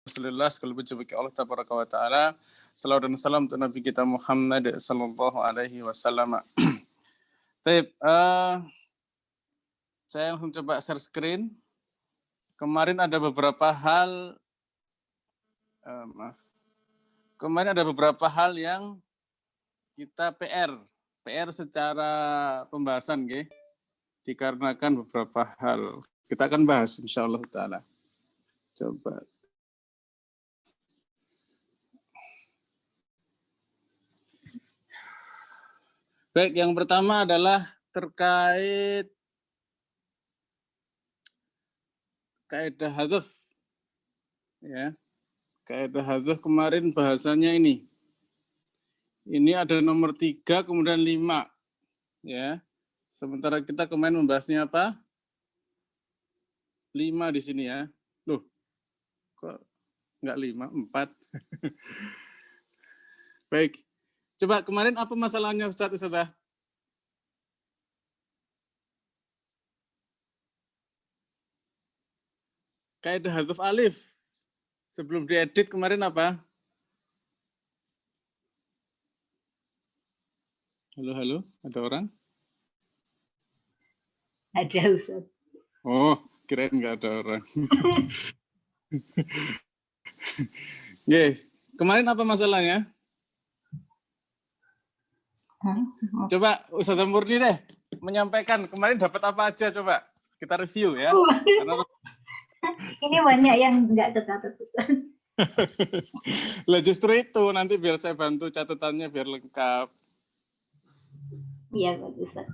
Rasulullah sekali puji bagi Allah Tabaraka wa Ta'ala. Salawat dan salam untuk Nabi kita Muhammad sallallahu alaihi wasallam. Baik, saya langsung coba share screen. Kemarin ada beberapa hal yang kita PR secara pembahasan, nggih. Dikarenakan beberapa hal. Kita akan bahas insyaallah taala. Coba. Baik, yang pertama adalah terkait kaidah hadzf. Ya. Kaidah hadzf kemarin bahasanya ini. Ini ada nomor 3 kemudian 5. Ya. Sementara kita kemarin membahasnya apa? 5 di sini ya. Tuh. Kok enggak 5, 4. Baik. Coba kemarin apa masalahnya Ustaz? Kaidah hadzf alif. Sebelum diedit kemarin apa? Halo, ada orang? Ada Ustaz. Oh, kirain nggak ada orang. Oke, kemarin apa masalahnya? Coba Ustazah Murni deh menyampaikan kemarin dapat apa aja, coba kita review ya. Karena... Ini banyak yang nggak tercatat Ustaz. Lah justru itu nanti biar saya bantu catatannya biar lengkap. Iya bagus Ustaz.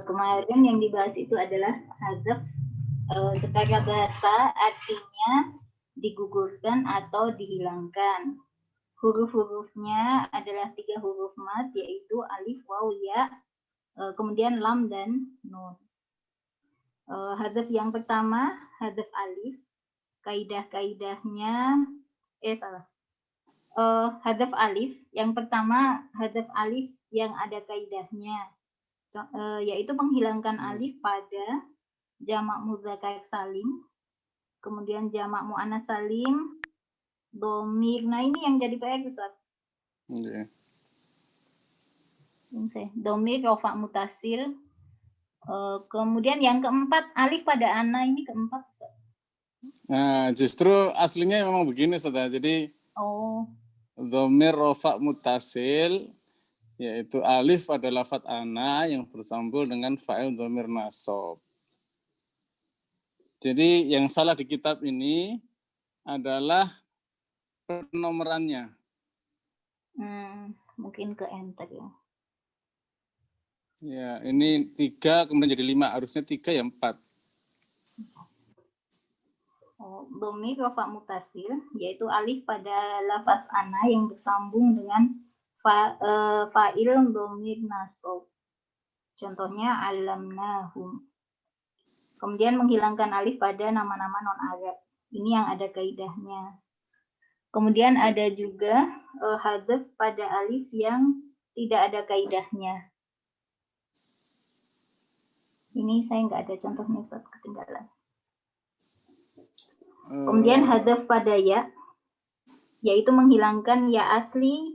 Kemarin yang dibahas itu adalah hadzf secara bahasa artinya digugurkan atau dihilangkan. Huruf-hurufnya adalah 3 huruf mad, yaitu alif, waw, ya, kemudian lam dan nun. Hadzf yang pertama, hadzf alif, kaidah-kaidahnya, hadzf alif, yang pertama hadzf alif yang ada kaidahnya, yaitu menghilangkan alif pada jamak mudzakkar salim, kemudian jamak muannats salim, dhamir. Nah, ini yang jadi PR Ustaz. Iya. Dhamir, rafa mutasil. Kemudian yang keempat, alif pada ana, ini keempat Ustaz. Nah, justru aslinya memang begini Ustaz. Jadi dhamir rafa mutasil yaitu alif pada lafadz ana yang bersambung dengan fa'il dhamir nasab. Jadi yang salah di kitab ini adalah penomorannya. Mungkin ke enter ya. Ya, ini 3 kemudian jadi 5, harusnya 3 ya 4. Dhamir rafa mutasil yaitu alif pada lafaz ana yang bersambung dengan fa'il dhamir nasab. Contohnya alamnahum. Kemudian menghilangkan alif pada nama-nama non-Arab. Ini yang ada kaidahnya. Kemudian ada juga hadzf pada alif yang tidak ada kaidahnya. Ini saya nggak ada contohnya Ustaz, ketinggalan. Kemudian hadzf pada ya, yaitu menghilangkan ya asli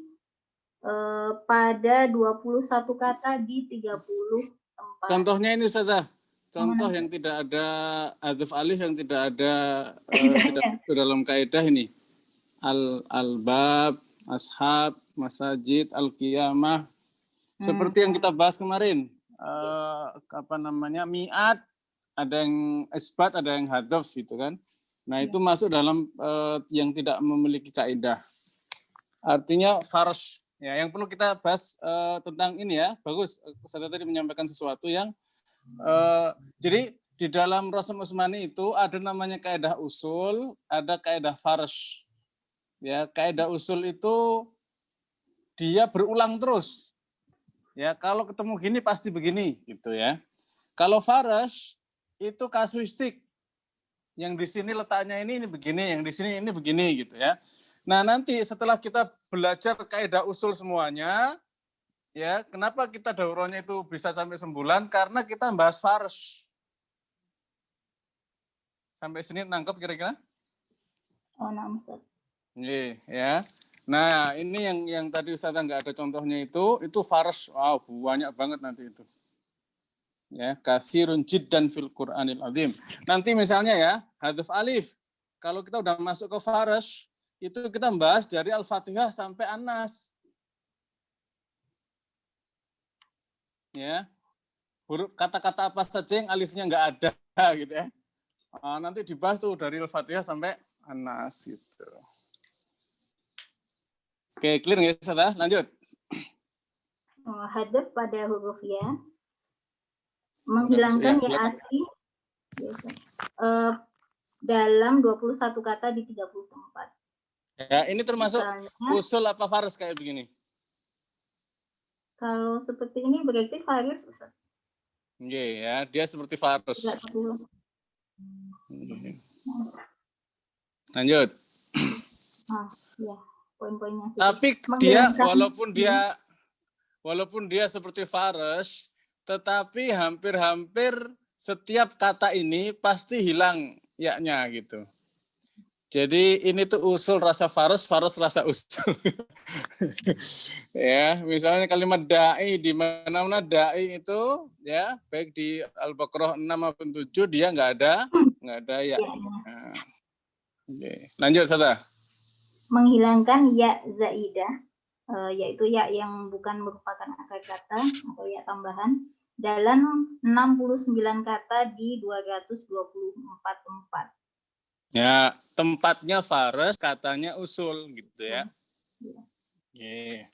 pada 21 kata di 30 tempat. Contohnya ini Ustazah. Contoh yang tidak ada hadzf alif, yang tidak ada tidak dalam kaidah ini. Al-bab, ashab, masajid, al-qiyamah. Seperti yang kita bahas kemarin. Mi'at, ada yang isbat, ada yang hadzf gitu kan. Nah, itu masuk dalam yang tidak memiliki kaidah. Artinya farsh. Ya, yang perlu kita bahas tentang ini ya. Bagus, saya tadi menyampaikan sesuatu yang jadi di dalam Rasm Utsmani itu ada namanya kaidah usul, ada kaidah farsh. Ya, kaidah usul itu dia berulang terus. Ya, kalau ketemu gini pasti begini gitu ya. Kalau farsh itu kasuistik. Yang di sini letaknya ini begini, yang di sini ini begini gitu ya. Nah, nanti setelah kita belajar kaidah usul semuanya, ya, kenapa kita daurahnya itu bisa sampai sebulan? Karena kita bahas farsh. Sampai sini nangkep kira-kira? Oh, nah, Ustaz. Ya. Nah, ini yang tadi Ustaz nggak ada contohnya itu faras. Wow, banyak banget nanti itu. Ya, kasirun jiddan fil Qur'anil azim. Nanti misalnya ya, hadaf alif. Kalau kita udah masuk ke faras, itu kita membahas dari Al-Fatihah sampai An-Nas. Ya. Huruf kata-kata apa saja yang alifnya nggak ada gitu ya. Nanti dibahas tuh dari Al-Fatihah sampai An-Nas gitu. Oke, clear nggak Ustaz? Lanjut. Hadaf pada huruf ya. Menghilangkan ya asli dalam 21 kata di 30 tempat. Ya, ini termasuk Misalnya, usul apa faras kayak begini? Kalau seperti ini berarti faris, Ustaz. Ya, dia seperti faras. Lanjut. Ya, poin-poinnya. Tapi dia walaupun dia seperti faras, tetapi hampir-hampir setiap kata ini pasti hilang ya-nya gitu. Jadi ini tuh usul rasa faras rasa usul. Ya, misalnya kalimat dai, di mana-mana dai itu ya, baik di Al-Baqarah 6 maupun 7 dia nggak ada ya. Nah, okay. Lanjut Sada. Menghilangkan ya zaidah, yaitu ya yang bukan merupakan akar kata atau ya tambahan dalam 69 kata di 224 tempat. Ya, tempatnya faras, katanya usul gitu ya. Oke.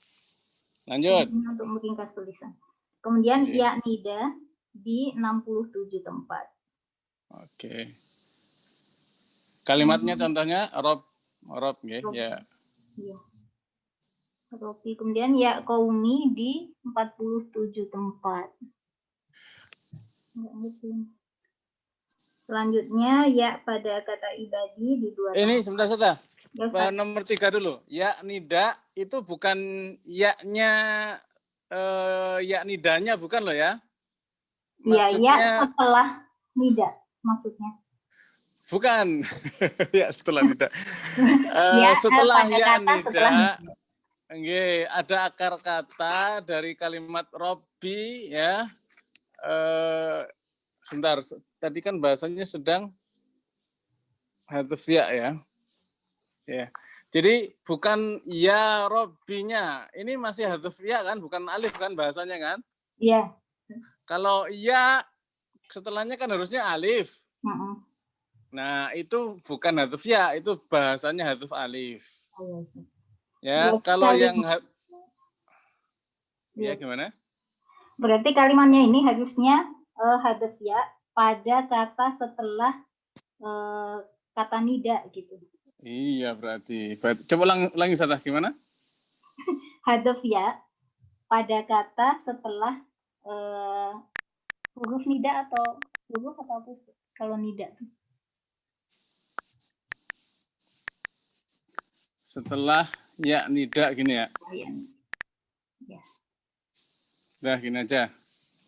Lanjut. Untuk meringkas tulisan. Kemudian ya nida di 67 tempat. Oke. Kalimatnya contohnya rob ya. Iya. Robi. Kemudian ya qaumi di 47 tempat. Selanjutnya ya pada kata ibadi di 2 tempat. Ini sebentar. Nomor 3 dulu. Ya nida itu bukan ya-nya ya nidanya bukan loh ya. Maksudnya ya setelah nida maksudnya. Bukan. Ya setelah nida. Setelah ya nida. Ada akar kata dari kalimat Robbi ya. Sebentar, tadi kan bahasanya sedang hadaf ya. Ya. Jadi bukan ya Robbinya, ini masih hadaf ya kan, bukan alif kan bahasanya kan? Iya. Kalau ya setelahnya kan harusnya alif. Nah itu bukan hadaf ya, itu bahasanya hadaf alif. Ya, kalau yang ya gimana? Berarti kalimatnya ini harusnya hadaf ya pada kata setelah kata nida gitu. Iya berarti. Coba ulangi Satah gimana? Hadaf ya pada kata setelah huruf nida atau huruf atau apa kalau nida? Setelah ya nida gini ya. Ya. Udah gini aja.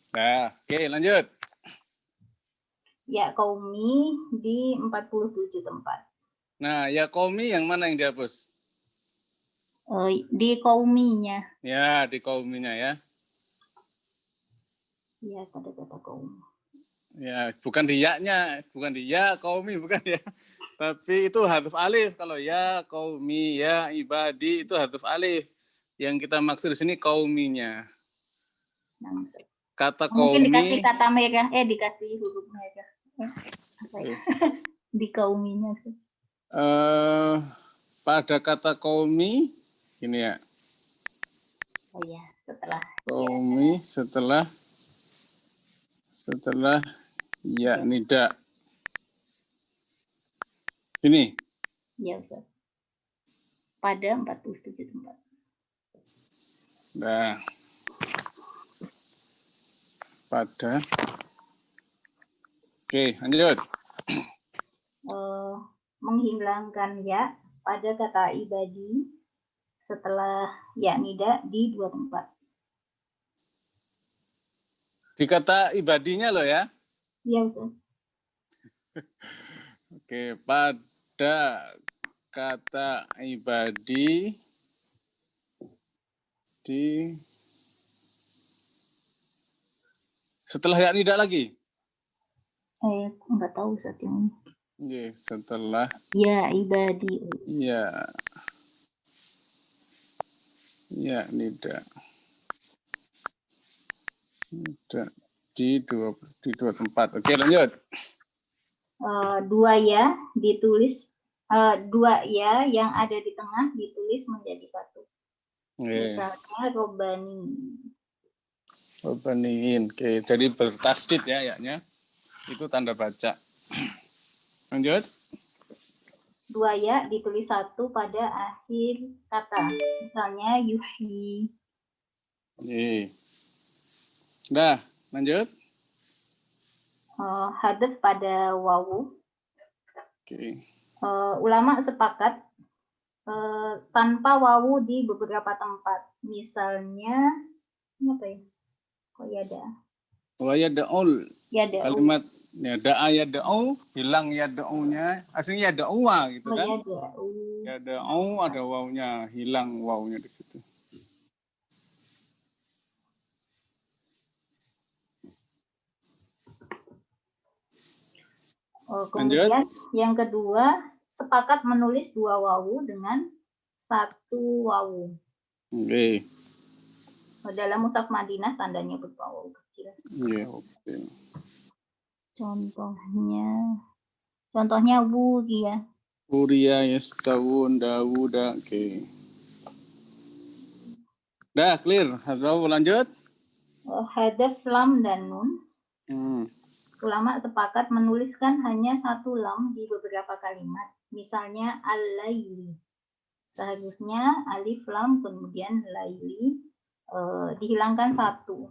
Nah, oke lanjut. Ya qaumi di 47 tempat. Nah, ya qaumi yang mana yang dihapus? Di qauminya. Ya, di qauminya ya. Ya, pada kata qaumi. Ya, bukan di ya-nya, bukan di ya qaumi, bukan ya. Tapi itu hadaf alif. Kalau ya qaumi, ya ibadi itu hadaf alif. Yang kita maksud di sini qauminya. Kata qaumi. Mungkin dikasih kata merah, dikasih huruf merah. Di qauminya sih. Pada kata qaumi ini ya. Oh ya, setelah qaumi setelah ya nida. Ini. Ya, Ustaz. Pada 47 tempat. Nah. Pada. Oke, lanjut. Menghilangkan ya pada kata ibadi setelah ya nida di 2 tempat. Di kata ibadinya loh ya? Iya, Ustaz. Oke, pada kata ibadi di setelah ya nida lagi. Enggak tahu saat ini. Setelah Ya ibadi. ya nida. Di dua tempat. Oke, lanjut. Dua ya ditulis, dua ya yang ada di tengah ditulis menjadi satu. Misalnya Robaniin. Oke, jadi bertasdid ya ayatnya. Itu tanda baca. Lanjut. Dua ya ditulis satu pada akhir kata. Misalnya yuhyi. Dah, lanjut. Hadaf pada wawu. Oke. Ulama sepakat tanpa wawu di beberapa tempat. Misalnya apa ya? Yada'ul. Yada'u. Kalimat da'a yada'u, hilang yada'unya. Aslinya yada'uwa gitu kan. Yada'u ada wawunya, hilang wawunya di situ. Kemudian yang kedua, sepakat menulis dua wawu dengan satu wawu. Oke. Dalam mushaf Madinah tandanya berupa wawu kecil. Oke. Contohnya Wuriya. Uriya yastawun Dawuda. Oke. Dah clear. Hazau lanjut. Hadaf lam dan nun. Ulama sepakat menuliskan hanya satu lam di beberapa kalimat. Misalnya al-laili. Seharusnya alif lam kemudian laili dihilangkan satu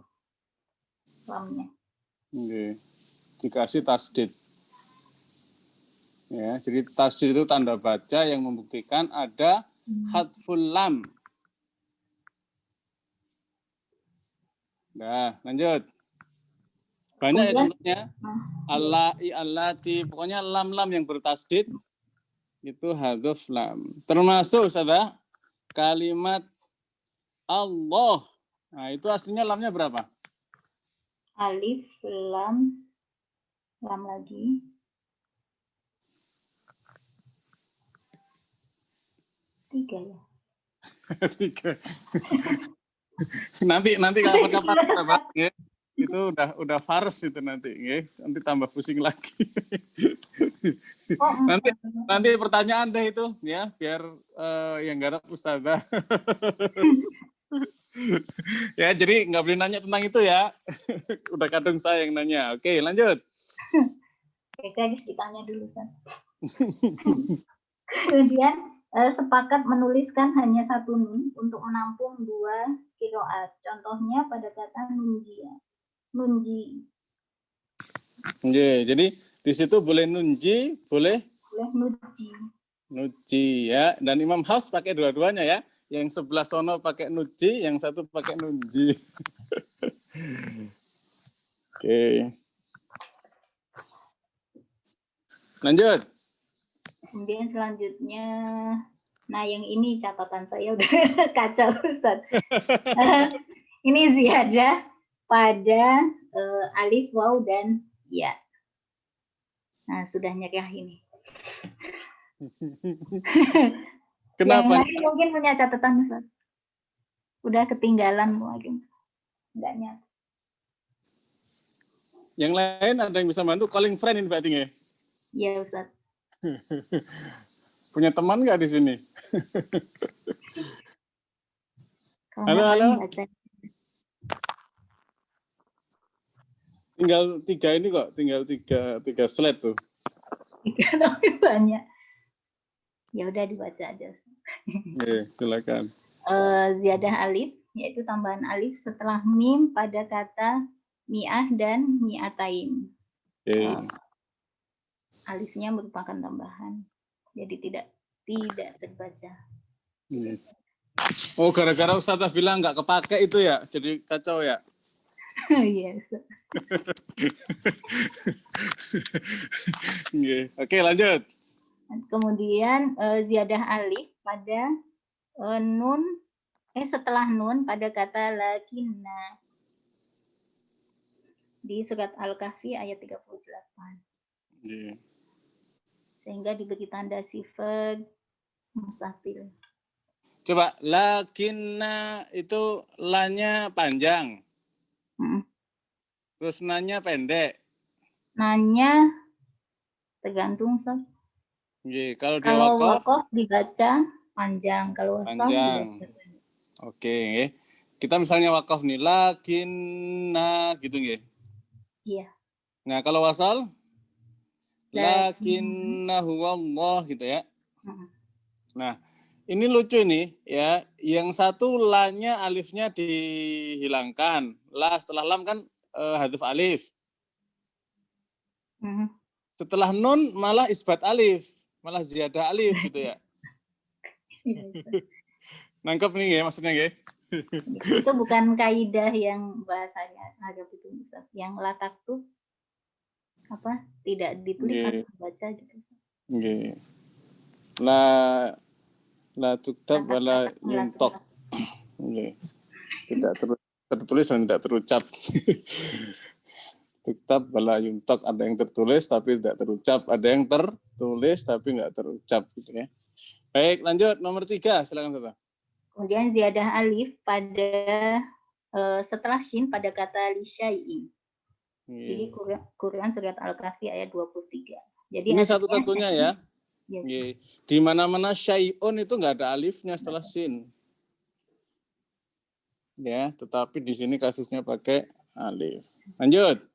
lamnya. Oke. Dikasih tasdid. Ya, jadi tasdid itu tanda baca yang membuktikan ada hadful lam. Nah, lanjut. Banyak ya contohnya. Allahi, allati, pokoknya lam-lam yang bertasdid itu hadf lam. Termasuk saudara kalimat Allah. Nah, itu aslinya lamnya berapa? Alif, lam lagi. Tiga ya. Tiga. nanti kapan-kapan ya. Itu udah fars itu nanti, ya. Nanti tambah pusing lagi. nanti pertanyaan deh itu, ya, biar yang garap Ustazah. Ya, jadi nggak boleh nanya tentang itu ya. Udah kadung saya yang nanya. Oke, lanjut. Oke, guys, ditanya dulu, Ustaz. Kemudian sepakat menuliskan hanya satu nun untuk menampung dua qiraat. Contohnya pada kata nunji. Jadi di situ boleh nunji, boleh nuji ya. Dan Imam Hafs pakai dua-duanya ya. Yang sebelah sono pakai nuji, yang satu pakai nunji. Oke. Lanjut. Kemudian selanjutnya, nah yang ini catatan saya udah kacau, Ustaz. Ini ziyadah pada alif, waw, dan ya. Nah, sudah nyerah ini. Kenapa? Yang lain mungkin punya catatan, Ustaz. Udah ketinggalan mungkin. Enggak nyata. Yang lain ada yang bisa bantu? Calling friend ini berarti ya? Iya, Ustaz. Punya teman nggak di sini? Halo. Tinggal 3 ini kok, tinggal tiga slide tuh. 3 tapi banyak. Ya udah dibaca aja. Oke, silakan. Ziyadah alif, yaitu tambahan alif setelah mim pada kata mi'ah dan mi'atain. Oke. Alifnya merupakan tambahan, jadi tidak terbaca. Oh, gara-gara Ustazah bilang nggak kepake itu ya, jadi kacau ya? Iya, Ustaz. Oke, lanjut. Kemudian ziyadah alif pada setelah nun pada kata lakinna di surat Al-Kahfi ayat 38. Nggih. Sehingga diberi tanda sifat mustafil. Coba lakinna itu lanya panjang. Terus nanya pendek. Nanya tergantung Ustaz. Nggih, kalau dia Kalau wakof wakof dibaca panjang, kalau wasal panjang. dibaca pendek. Oke, nggih. Kita misalnya wakof nih lakinna gitu nggih. Iya. Nah, kalau wasal Lakinna. lakinnahu Allah gitu ya. Mm. Nah, ini lucu nih ya. Yang satu lanya alifnya dihilangkan. La setelah lam kan haduf alif. Mm. Setelah nun malah isbat alif, malah ziyadah alif gitu ya. Nangkep nih ya maksudnya ya. Itu bukan kaidah yang bahasanya Arab itu Ustaz. Yang latak tuh apa? Tidak ditulis atau dibaca gitu. Nggih. La tuktab wala yuntok. Nggih. Tidak tertulis dan tidak terucap. Tuktab wala yuntok, ada yang tertulis tapi tidak terucap, ada yang tertulis tapi nggak terucap gitu ya. Baik, lanjut nomor 3, silakan Ustaz. Kemudian ziyadah alif pada setelah shin pada kata lisyai'in. Jadi Quran surat Al-Kahfi ayat 23. Jadi ini satu-satunya ya. Yes. Di mana-mana syai'un itu nggak ada alifnya setelah shin. Ya, tetapi di sini kasusnya pakai alif. Lanjut.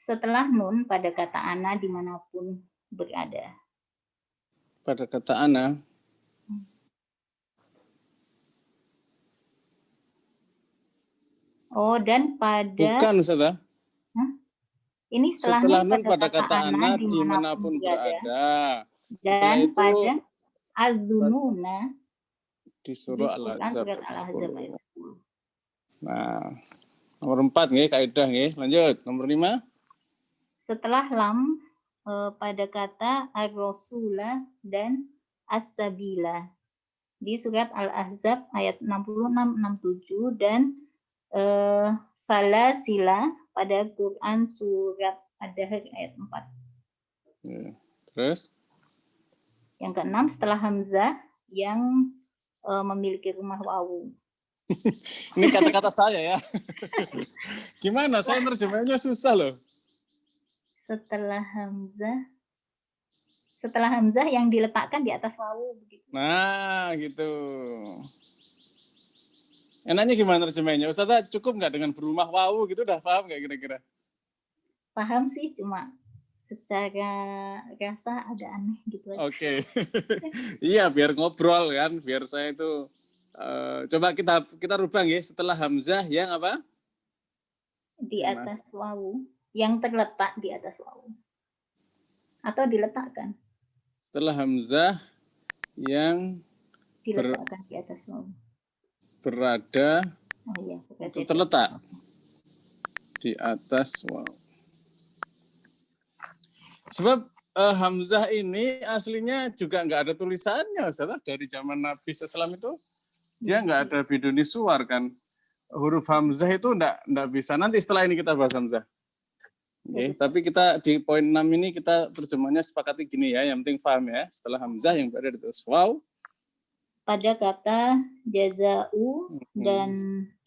Setelah nun pada kata ana dimanapun berada. Pada kata ana. Oh, dan pada... Bukan, Ustaz. Ini setelah nun pada kata ana dimanapun berada. Dan itu, pada az-zununa di surah Al-Ahzab. Al-Ahzab. Nah, nomor 4 nih kaidah nih. Lanjut, nomor 5. Setelah lam pada kata ar-rasula dan as-sabila di surat Al-Ahzab ayat 66-67 dan salasila pada Quran surat Ad-Dahr ayat 4. Ya. Terus? Yang keenam setelah hamzah yang memiliki rumah wawu. Ini kata-kata saya ya. Gimana? Saya terjemahnya susah loh. Setelah hamzah yang diletakkan di atas wawu begitu. Nah, gitu. Enaknya gimana terjemahnya? Ustazah cukup nggak dengan berumah wawu gitu? Udah paham nggak kira-kira? Paham sih, cuma secara rasa ada aneh gitu aja. Oke. Iya, biar ngobrol kan, biar saya itu coba kita rubah ya. Setelah hamzah yang apa? Di atas wawu, yang terletak di atas wawu. Atau diletakkan. Setelah hamzah yang diletakkan di atas wawu. Berada atau terletak di atas wawu. Sebab hamzah ini aslinya juga nggak ada tulisannya, Ustaz. Dari zaman Nabi SAW itu dia nggak ada biduni suar kan. Huruf hamzah itu nggak bisa. Nanti setelah ini kita bahas hamzah. Okay. Tapi kita di poin 6 ini kita terjemahnya sepakati gini ya. Yang penting paham ya. Setelah hamzah yang berada di atas waw. Pada kata jaza'u dan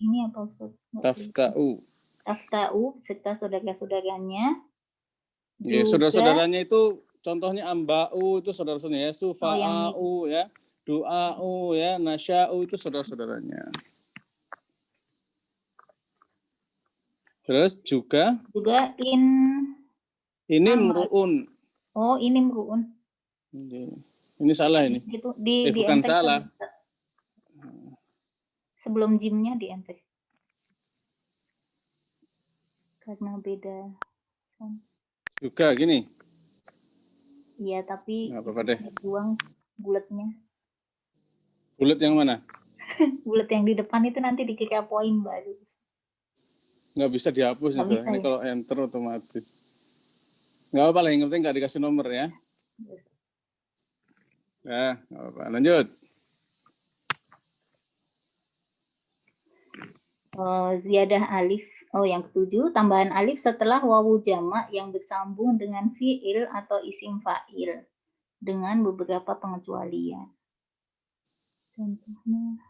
ini apa Ustaz? Tafka'u. Tafka'u serta saudara-saudaranya. Ya, saudara-saudaranya itu contohnya amba'u itu saudara-saudaranya ya, sufa'u ya, du'a'u ya, nasya'u itu saudara-saudaranya. Terus juga ini mru'un. Oh, ini mru'un. Ini salah ini. Itu bukan salah. Sebelum jimnya di enter. Karena beda. Juga gini. Iya, tapi nggak apa-apa deh. Buang bulatnya. Bulat yang mana? Bulat yang di depan itu nanti dikira poin baru. Nggak bisa dihapus nih, bisa, ini ya? Kalau enter otomatis. Nggak apa-apa lah, yang penting nggak dikasih nomor ya. Ya, nggak apa-apa. Lanjut. Ziyadah alif. Oh, yang ketujuh, tambahan alif setelah wawu jamak yang bersambung dengan fi'il atau isim fa'il dengan beberapa pengecualian. Contohnya,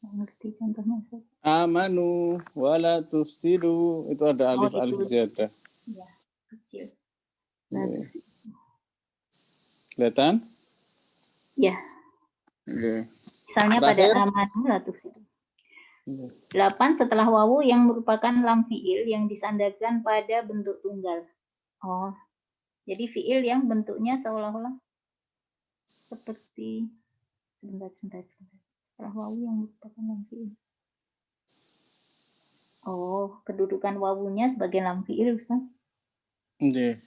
nggak ngerti contohnya. Ustaz. Amanu wala tufsidu, itu ada Oh, alif itu ziyadah. ya kecil. Oke. Kelihatan? Ya, Oke. misalnya pada Terakhir. amanu la tufsidu. 8. Setelah wawu yang merupakan lam fi'il yang disandarkan pada bentuk tunggal. Oh, jadi fi'il yang bentuknya seolah-olah seperti sebentar. Setelah wawu yang merupakan lam fi'il. Oh, kedudukan wawunya sebagai lam fi'il, Ustaz. Oke.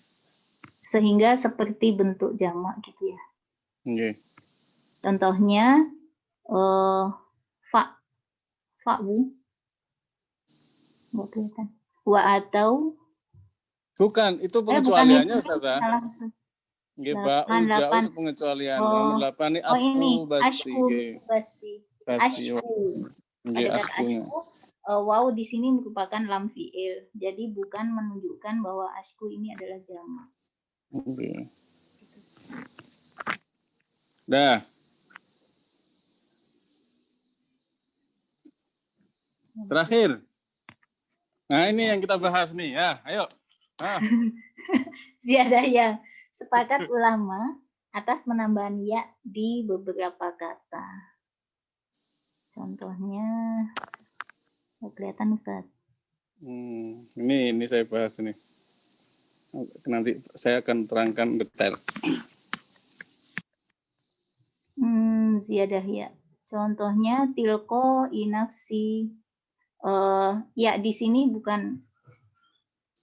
Sehingga seperti bentuk jamak gitu ya. Oke. Contohnya fa'wu. Nggak kelihatan. Wa atau Bukan, itu bukan pengecualiannya itu. Ustaz. Salah, Ustaz. Nggih, ba'u ja'u itu pengecualian. Nomor 8 ini asku basi. Ashku. Nggih, Pada kata askunya. ashku, wawu di sini merupakan lam fi'il. Jadi bukan menunjukkan bahwa ashku ini adalah jamak. Oke. Dah. Terakhir. Nah, ini yang kita bahas nih ya. Ayo. Ah. Ziyadah ya. Sepakat ulama atas penambahan ya di beberapa kata. Contohnya, nggak kelihatan Ustaz. Ini saya bahas ini. Nanti saya akan terangkan detail. Ziyadah ya. Contohnya tilko inafsi. Ya di sini bukan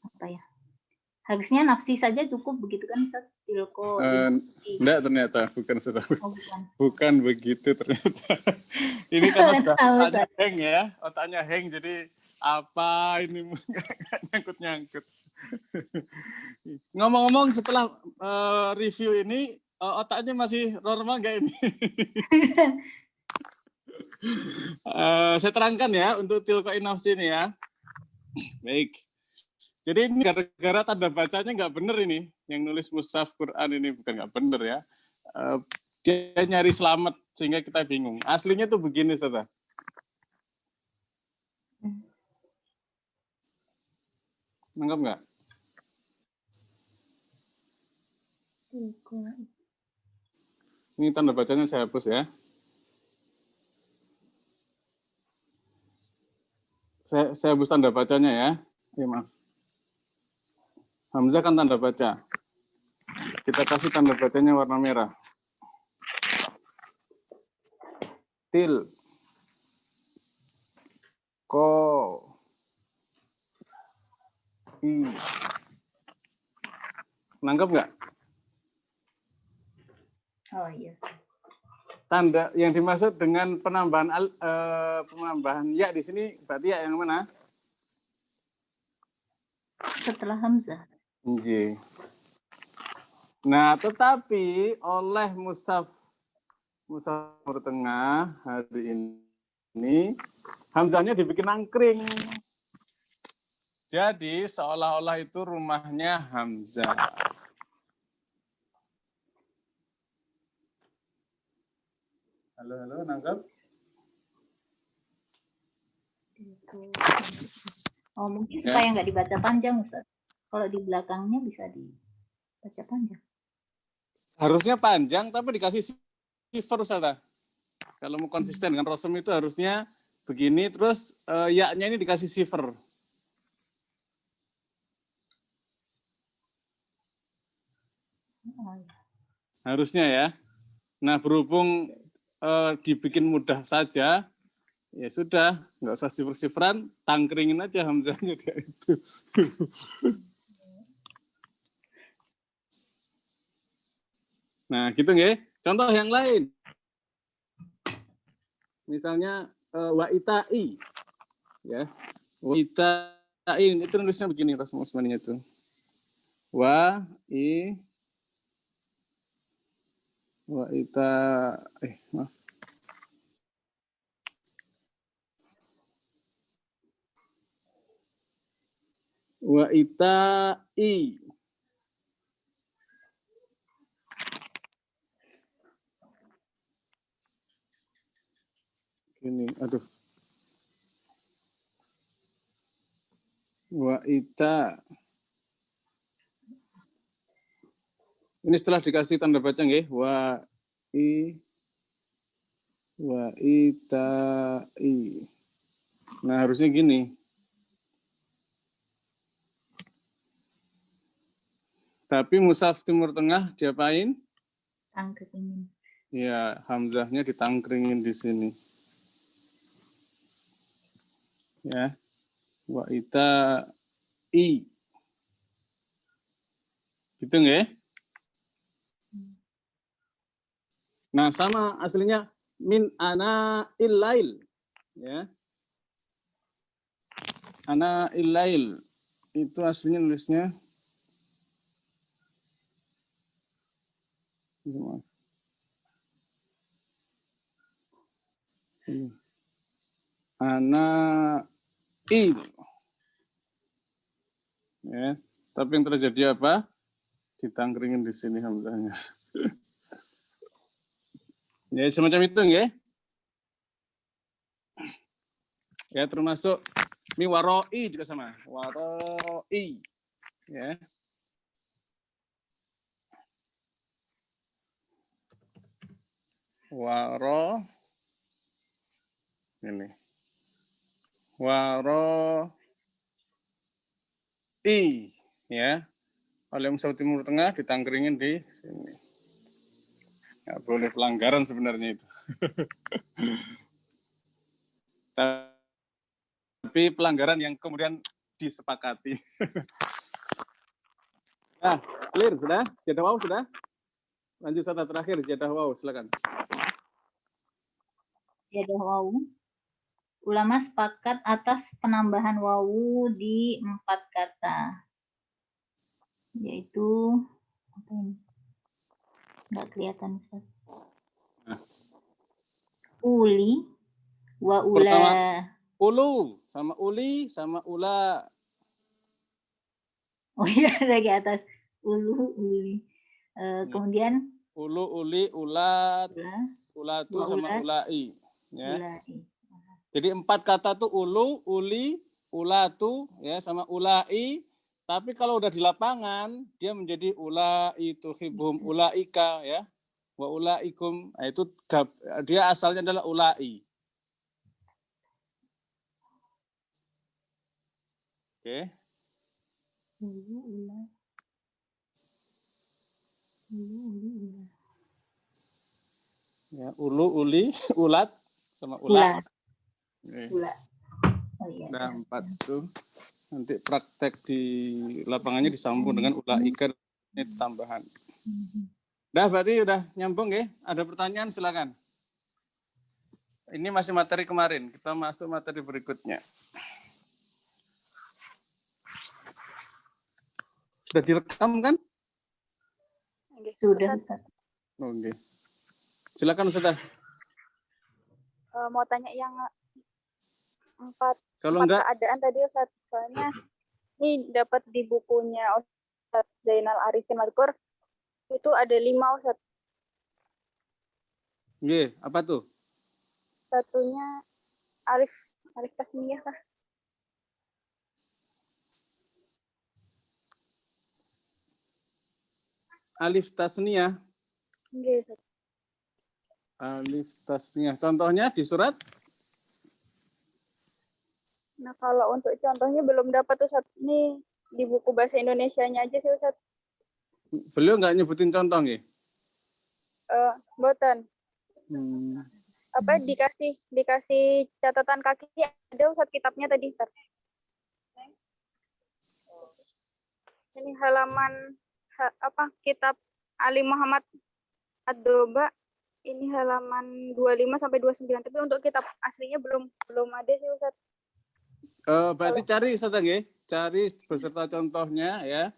apa ya? Harusnya nafsi saja cukup begitu kan Ustaz? Tilko inafsi. Enggak, ternyata bukan Ustaz. Oh, bukan. Bukan begitu ternyata. Ini karena sudah otaknya hang ya. Otaknya hang, jadi apa ini nyangkut-nyangkut. Ngomong-ngomong, setelah review ini otaknya masih normal nggak ini? Saya terangkan ya untuk tilko nafsi ini ya. Baik. Jadi ini gara-gara tanda bacanya nggak bener ini. Yang nulis mushaf Quran ini bukan nggak bener ya. Dia nyari selamat sehingga kita bingung. Aslinya tuh begini, Ustaz. Nangkap nggak? Ini tanda bacanya saya hapus ya. Saya hapus tanda bacanya ya. Ya, maaf. Hamzah kan tanda baca. Kita kasih tanda bacanya warna merah. Til. Ko. I. Nangkep nggak? Oh iya. Tanda yang dimaksud dengan penambahan ya di sini berarti ya yang mana? Setelah hamzah. Oke. Nah, tetapi oleh mushaf tengah hari ini hamzahnya dibikin angkring. Jadi seolah-olah itu rumahnya Hamzah. Halo, nangkep? Oh, mungkin supaya nggak dibaca panjang, Ustaz. Kalau di belakangnya bisa dibaca panjang. Harusnya panjang, tapi dikasih sifar, Ustaz. Kalau mau konsisten dengan Rosem itu harusnya begini, terus ya-nya ini dikasih sifar. Harusnya ya. Nah, berhubung dibikin mudah saja, ya sudah, nggak usah sifar-sifran, tangkringin aja hamzahnya kayak itu. Nah, gitu nggih. Contoh yang lain. Misalnya wa itai. Ya. Wa itai itu nulisnya begini Rasul Usmaninya itu. Wa i Wa ita maaf. Wa ita i. Ini aduh. Wa ita. Ini setelah dikasih tanda baca nggih. Wa ita i. Nah, harusnya gini. Tapi mushaf Timur Tengah diapain? Tangkringin. Ya, hamzahnya ditangkringin di sini. Ya. Wa ita i. Gitu nggih? Nah, sama aslinya min ana illail. Ya. Ana illail. Itu aslinya nulisnya ana il. Ya. Tapi yang terjadi apa? Ditangkringin di sini hamzahnya. Ya, semacam itu nggih. Ya, termasuk mi waroi juga sama. Waroi. Ya. Waro ini. Waro i ya. Oleh mushaf Timur Tengah ditangkringin di sini. Nggak boleh pelanggaran sebenarnya itu. Tapi pelanggaran yang kemudian disepakati. Nah, clear sudah? Jadah waw sudah? Lanjut satu terakhir, jadah waw, silakan. Jadah wawu. Ulama sepakat atas penambahan wawu di 4 kata. Yaitu apa ini? Nggak kelihatan, Ustaz. Nah. Uli wa ula. Pertama, ulu sama uli sama ula. Oh iya, lagi atas. Ulu, uli. Kemudian ulu, uli, ulat, ula, ulatu sama ulai. Ya. ulai. Jadi 4 kata tuh ulu, uli, ulatu, ya sama ulai. Tapi kalau udah di lapangan, dia menjadi ulai tuhibhum, ulaika, ya. Wa ulaikum. Nah, itu dia asalnya adalah ulai. Oke. Ulu, ula. Ulu, uli, ula. Ya, ulu, uli, ulat sama ula. Ula. Oh, iya. Nah, 4 itu. Nanti praktek di lapangannya disambung dengan ulaika, ini tambahan. Udah, berarti udah nyambung ya? Ada pertanyaan silakan. Ini masih materi kemarin, kita masuk materi berikutnya. Sudah direkam kan? Sudah, Ustaz. Oke. Silakan Ustaz. Mau tanya yang 4 keadaan tadi Ustaz. Soalnya ini dapat di bukunya Ustaz Zainal Arifin Madkur itu ada 5 Ustaz. Nggih, apa tuh? Satunya alif tasniyah kah? Alif tasniyah. Nggih, Ustaz. Alif tasniyah. Contohnya di surat? Nah, kalau untuk contohnya belum dapat Ustaz. Ini di buku bahasa Indonesianya aja sih Ustaz. Beliau nggak nyebutin contoh nggih? Mboten. Apa dikasih catatan kaki ada Ustaz kitabnya tadi Ustaz. Ini halaman kitab Ali Muhammad Ad-Doba ini halaman 25 sampai 29. Tapi untuk kitab aslinya belum ada sih Ustaz. Berarti cari Ustaz nggih, cari beserta contohnya ya.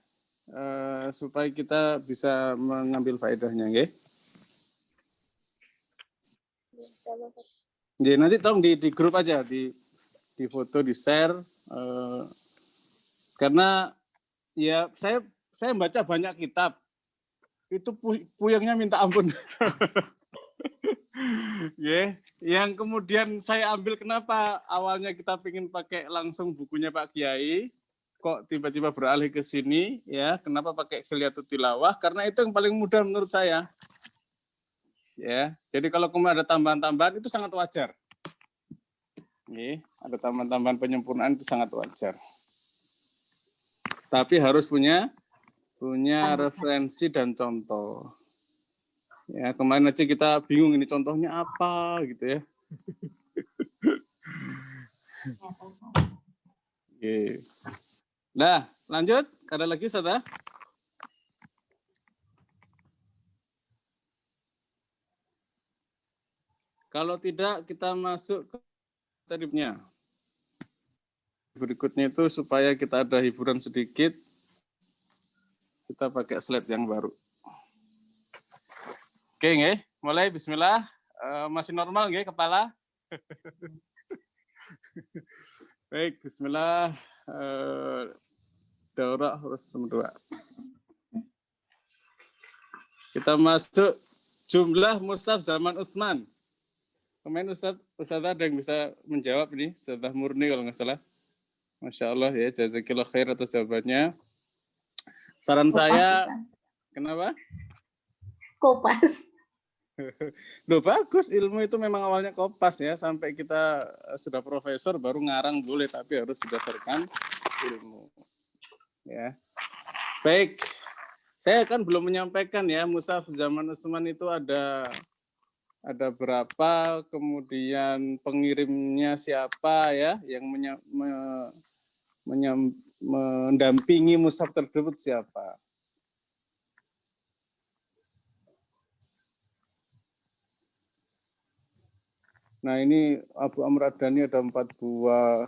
Supaya kita bisa mengambil faedahnya nggih. Jadi nanti tolong di grup aja, di foto, di share. Karena ya saya baca banyak kitab, itu puyengnya minta ampun. Yeah. Yang kemudian saya ambil, kenapa awalnya kita ingin pakai langsung bukunya Pak Kiai, kok tiba-tiba beralih ke sini, ya? Kenapa pakai Khilyatul Tilawah? Karena itu yang paling mudah menurut saya. Ya, jadi kalau kemudian ada tambahan-tambahan itu sangat wajar. Ada tambahan-tambahan penyempurnaan itu sangat wajar. Tapi harus punya referensi dan contoh. Ya, kemarin aja kita bingung ini contohnya apa gitu ya. Oke. Nah, lanjut. Ada lagi, Ustazah? Kalau tidak, kita masuk ke tadibnya. Berikutnya itu supaya kita ada hiburan sedikit, kita pakai slide yang baru. Oke, nggih. Mulai, bismillah. Masih normal nggih kepala? Baik, bismillah. Daurah harus semua. Kita masuk jumlah mushaf zaman Utsman. Kemarin Ustazah ada yang bisa menjawab ini, Ustazah Murni kalau nggak salah. Masya Allah ya, jazakillah khair atas jawabannya. Saran saya, kenapa? Kopas. Loh, bagus, ilmu itu memang awalnya kopas ya, sampai kita sudah profesor baru ngarang boleh, tapi harus berdasarkan ilmu. Ya. Baik, saya kan belum menyampaikan ya, mushaf zaman Utsman itu ada berapa, kemudian pengirimnya siapa ya, yang mendampingi mushaf tersebut siapa. Nah ini Abu Amr Ad-Dani ada 4 buah,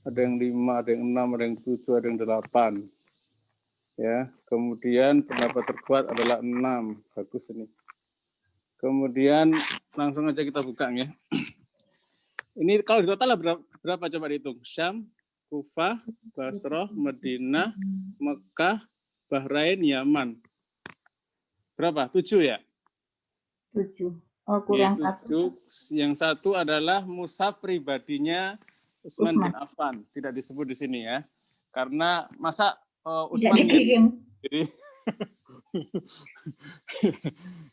ada yang 5, ada yang 6, ada yang 7, ada yang 8. Ya, kemudian pendapat terkuat adalah 6. Bagus ini. Kemudian langsung aja kita buka ya. Ini kalau di total berapa coba dihitung? Syam, Kufah, Basrah, Madinah, Mekah, Bahrain, Yaman. Berapa? 7 ya? 7. Oh, kurang ya, 7. Yang satu adalah mushaf pribadinya Utsman bin Affan. Tidak disebut di sini ya. Karena masa Utsman dikirim. Jadi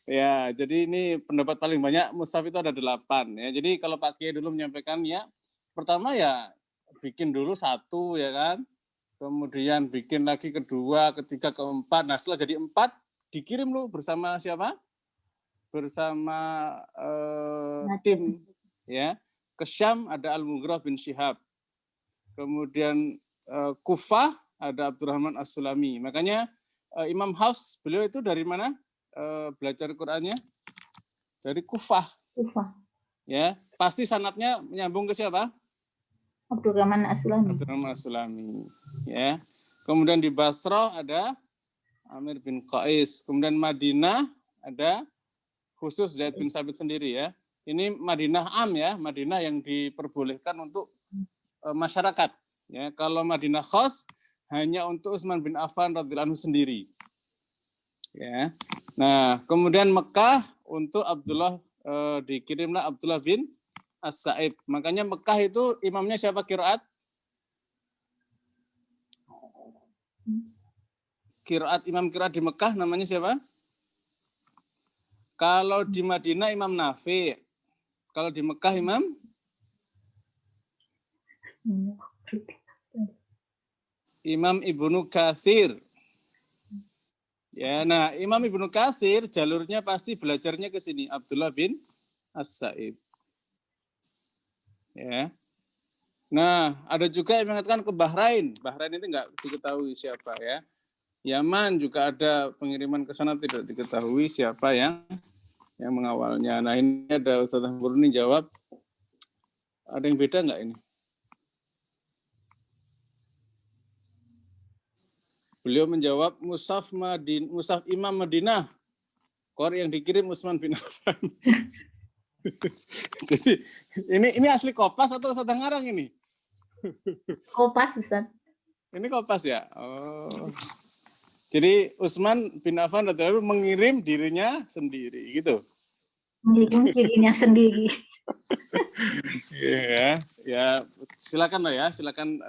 ya, jadi ini pendapat paling banyak mushaf itu ada 8 ya. Jadi kalau Pak Kiai dulu menyampaikan ya, pertama ya bikin dulu 1 ya kan. Kemudian bikin lagi kedua, ketiga, keempat. Nah, setelah jadi 4 dikirim lu bersama siapa? Bersama tim ya. Ke Syam ada Al-Mughrah bin Syihab. Kemudian Kufah ada Abdurrahman As-Sulami. Makanya Imam Hafs, beliau itu dari mana belajar Qur'annya? Dari Kufah. Ya, pasti sanadnya menyambung ke siapa? Abdurrahman As-Sulami. Abdurrahman As-Sulami. Ya. Kemudian di Basrah ada Amir bin Qais. Kemudian Madinah ada khusus Zaid bin Sabit sendiri ya. Ini Madinah am ya, Madinah yang diperbolehkan untuk masyarakat. Ya, kalau Madinah khos hanya untuk Utsman bin Affan radhiyallahu anhu sendiri. Ya. Nah, kemudian Mekah untuk Abdullah dikirimlah Abdullah bin As-Sa'ib. Makanya Mekah itu imamnya siapa qiraat? Imam qiraat di Mekah namanya siapa? Kalau di Madinah Imam Nafi. Kalau di Mekah Imam Ibnu Katsir. Ya, nah Imam Ibnu Katsir jalurnya pasti belajarnya ke sini, Abdullah bin As-Sa'ib. Ya. Nah, ada juga yang mengatakan ke Bahrain. Bahrain itu enggak diketahui siapa ya. Yaman juga ada pengiriman ke sana, tidak diketahui siapa yang mengawalnya. Nah, ini ada Ustazah Murni jawab. Ada yang beda enggak ini? Beliau menjawab mushaf Imam Madinah. Qor yang dikirim Utsman bin Affan. Jadi ini asli Kopas atau Ustaz ngarang ini? Kopas, Ustaz. Ini Kopas ya. Oh. Jadi Utsman bin Affan radhiyallahu anhu mengirim dirinya sendiri gitu. Mengirim dirinya sendiri. Ya, ya silakan lah ya, silakan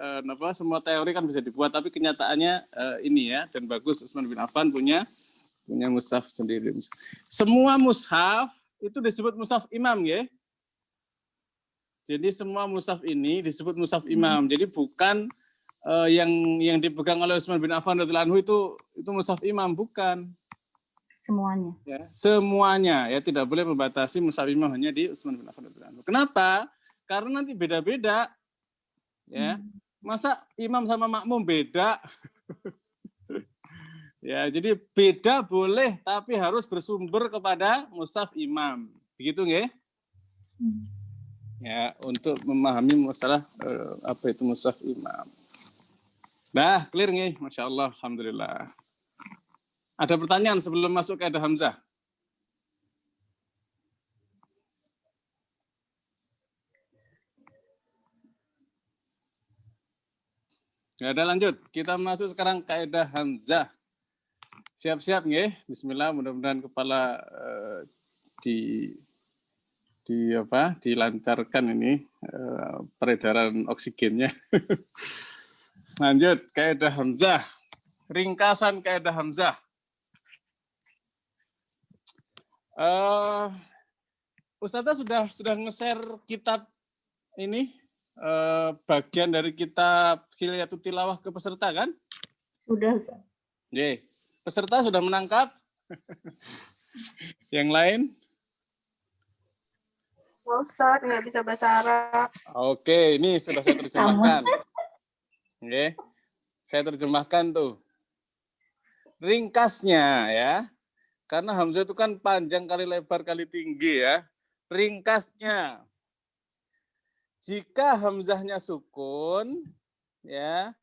semua teori kan bisa dibuat, tapi kenyataannya ini ya, dan bagus Utsman bin Affan punya mushaf sendiri. Semua mushaf itu disebut mushaf imam ya. Jadi semua mushaf ini disebut mushaf imam. Jadi bukan yang dipegang oleh Utsman bin Affan radhiyallahu anhu itu mushaf imam, bukan. Semuanya. Ya, semuanya ya, tidak boleh membatasi mushaf imam hanya di Utsman bin Affan radhiyallahu anhu. Kenapa? Karena nanti beda-beda. Ya. Masa imam sama makmum beda? Ya, jadi beda boleh, tapi harus bersumber kepada mushaf imam. Begitu nggih? Ya, untuk memahami masalah apa itu mushaf imam. Nah, clear nggih? Masya Allah, alhamdulillah. Ada pertanyaan sebelum masuk ke ada Hamzah? Nggak ada, lanjut. Kita masuk sekarang kaidah Hamzah. Siap-siap nggih? Bismillah, mudah-mudahan kepala dilancarkan ini peredaran oksigennya. Lanjut, kaidah Hamzah. Ringkasan kaidah Hamzah. Ustazah sudah nge-share kitab ini, bagian dari kitab Hilyatul Tilawah ke peserta kan? Sudah, Ustaz. Ye. Peserta sudah menangkap? Yang lain? Ustaz, nggak bisa bahasa Arab. Oke, ini sudah saya terjemahkan. Oke, saya terjemahkan tuh. Ringkasnya ya, karena Hamzah itu kan panjang kali lebar kali tinggi ya. Ringkasnya, jika Hamzahnya sukun, ya,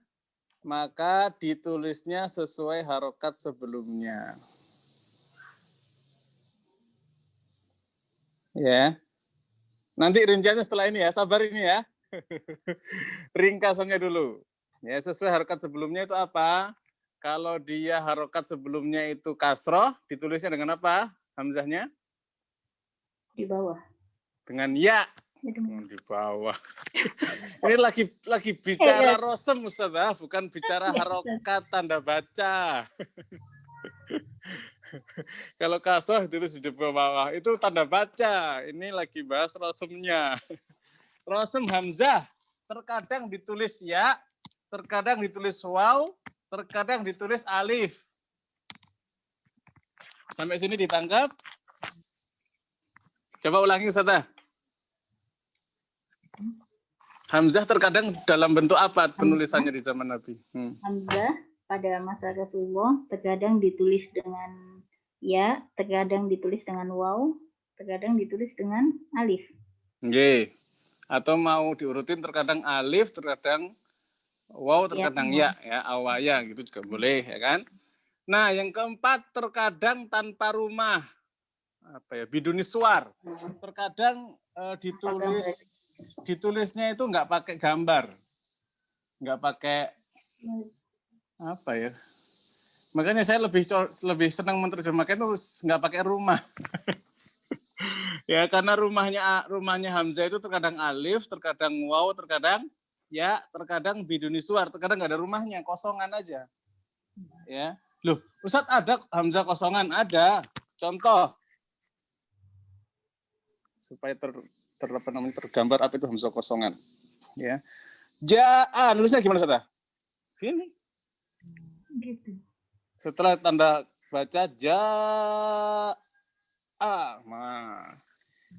maka ditulisnya sesuai harokat sebelumnya. Ya. Nanti rinciannya setelah ini ya, sabar ini ya. Ringkasannya dulu. Ya, sesuai harokat sebelumnya itu apa? Kalau dia harokat sebelumnya itu kasroh, ditulisnya dengan apa? Hamzahnya? Di bawah. Dengan ya. Di bawah. Ini lagi bicara rosem, Ustazah, bukan bicara harokat tanda baca. Kalau kasroh ditulis di bawah, itu tanda baca. Ini lagi bahas rosemnya. Rosem Hamzah terkadang ditulis ya, terkadang ditulis waw, terkadang ditulis alif. Sampai sini ditangkap? Coba ulangi, Ustazah. Hamzah terkadang dalam bentuk apa penulisannya di zaman Nabi? Hamzah pada masa Rasulullah terkadang ditulis dengan ya, terkadang ditulis dengan waw, terkadang ditulis dengan alif. Oke. Atau mau diurutin terkadang alif, terkadang waw, terkadang ya, awaya gitu juga boleh ya kan. Nah, yang keempat terkadang tanpa rumah. Apa ya? Biduni suar. Terkadang ditulisnya itu nggak pakai gambar. Nggak pakai apa ya? Makanya saya lebih senang menerjemahkan itu nggak pakai rumah. Ya, karena rumahnya Hamzah itu terkadang alif, terkadang waw, terkadang ya, terkadang biduni suar, terkadang nggak ada rumahnya, kosongan aja. Ya. Loh, Ustadz, ada Hamzah kosongan? Ada. Contoh. Supaya tergambar apa itu Hamzah kosongan. Ya. Ja'a, nulisnya gimana, Ustadz? Ini. Gitu. Setelah tanda baca ja'a. Nah.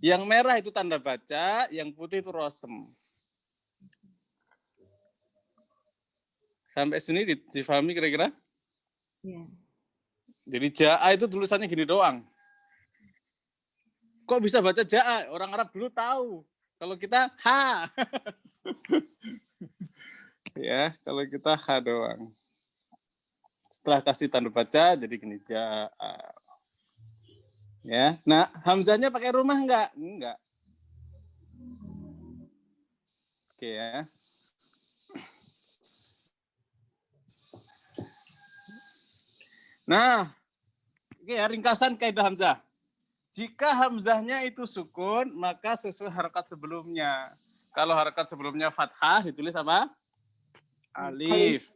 Yang merah itu tanda baca, yang putih itu rosem. Sampai sini difahami kira-kira? Ya. Jadi ja'a itu tulisannya gini doang. Kok bisa baca ja'a? Orang Arab dulu tahu. Kalau kita ha. Ya, kalau kita ha doang. Setelah kasih tanda baca, jadi gini ja'a. Ya. Nah, hamzahnya pakai rumah enggak? Enggak. Oke ya. Nah, oke ya, ringkasan kaidah hamzah. Jika hamzahnya itu sukun, maka sesuai harokat sebelumnya. Kalau harokat sebelumnya fathah, ditulis apa? Alif.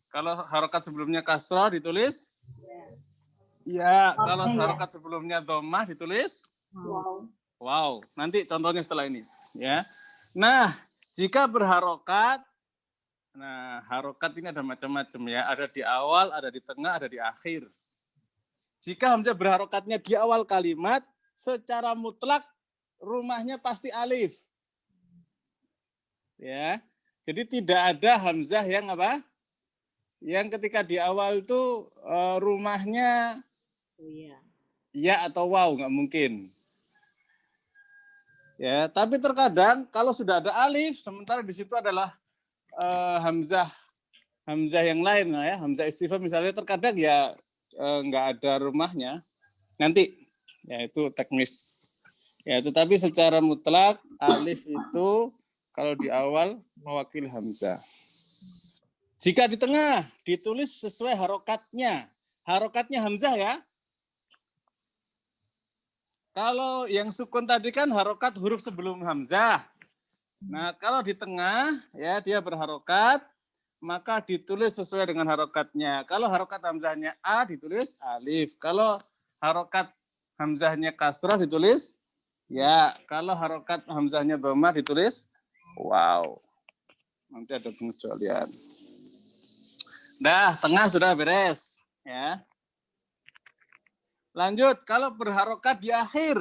Kalau harokat sebelumnya kasroh, ditulis? Ya. Kalau harokat sebelumnya dhammah, ditulis? Wow. Wow. Nanti contohnya setelah ini. Ya. Nah, jika berharokat, nah harokat ini ada macam-macam ya. Ada di awal, ada di tengah, ada di akhir. Jika hamzah berharokatnya di awal kalimat, secara mutlak rumahnya pasti alif. Ya. Jadi tidak ada hamzah yang apa? Yang ketika di awal itu rumahnya ya atau waw, nggak mungkin. Ya, tapi terkadang kalau sudah ada alif, sementara di situ adalah hamzah yang lain, ya, hamzah istifham misalnya, terkadang ya nggak ada rumahnya. Nanti, ya itu teknis. Ya, tetapi secara mutlak alif itu kalau di awal mewakili hamzah. Jika di tengah ditulis sesuai harokatnya, harokatnya hamzah ya. Kalau yang sukun tadi kan harokat huruf sebelum hamzah. Nah, kalau di tengah ya dia berharokat, maka ditulis sesuai dengan harokatnya. Kalau harokat hamzahnya a ditulis alif. Kalau harokat hamzahnya kasrah ditulis ya. Kalau harokat hamzahnya dhammah ditulis wow. Nanti ada pengecualian. Dah, tengah sudah beres ya. Lanjut, kalau berharokat di akhir,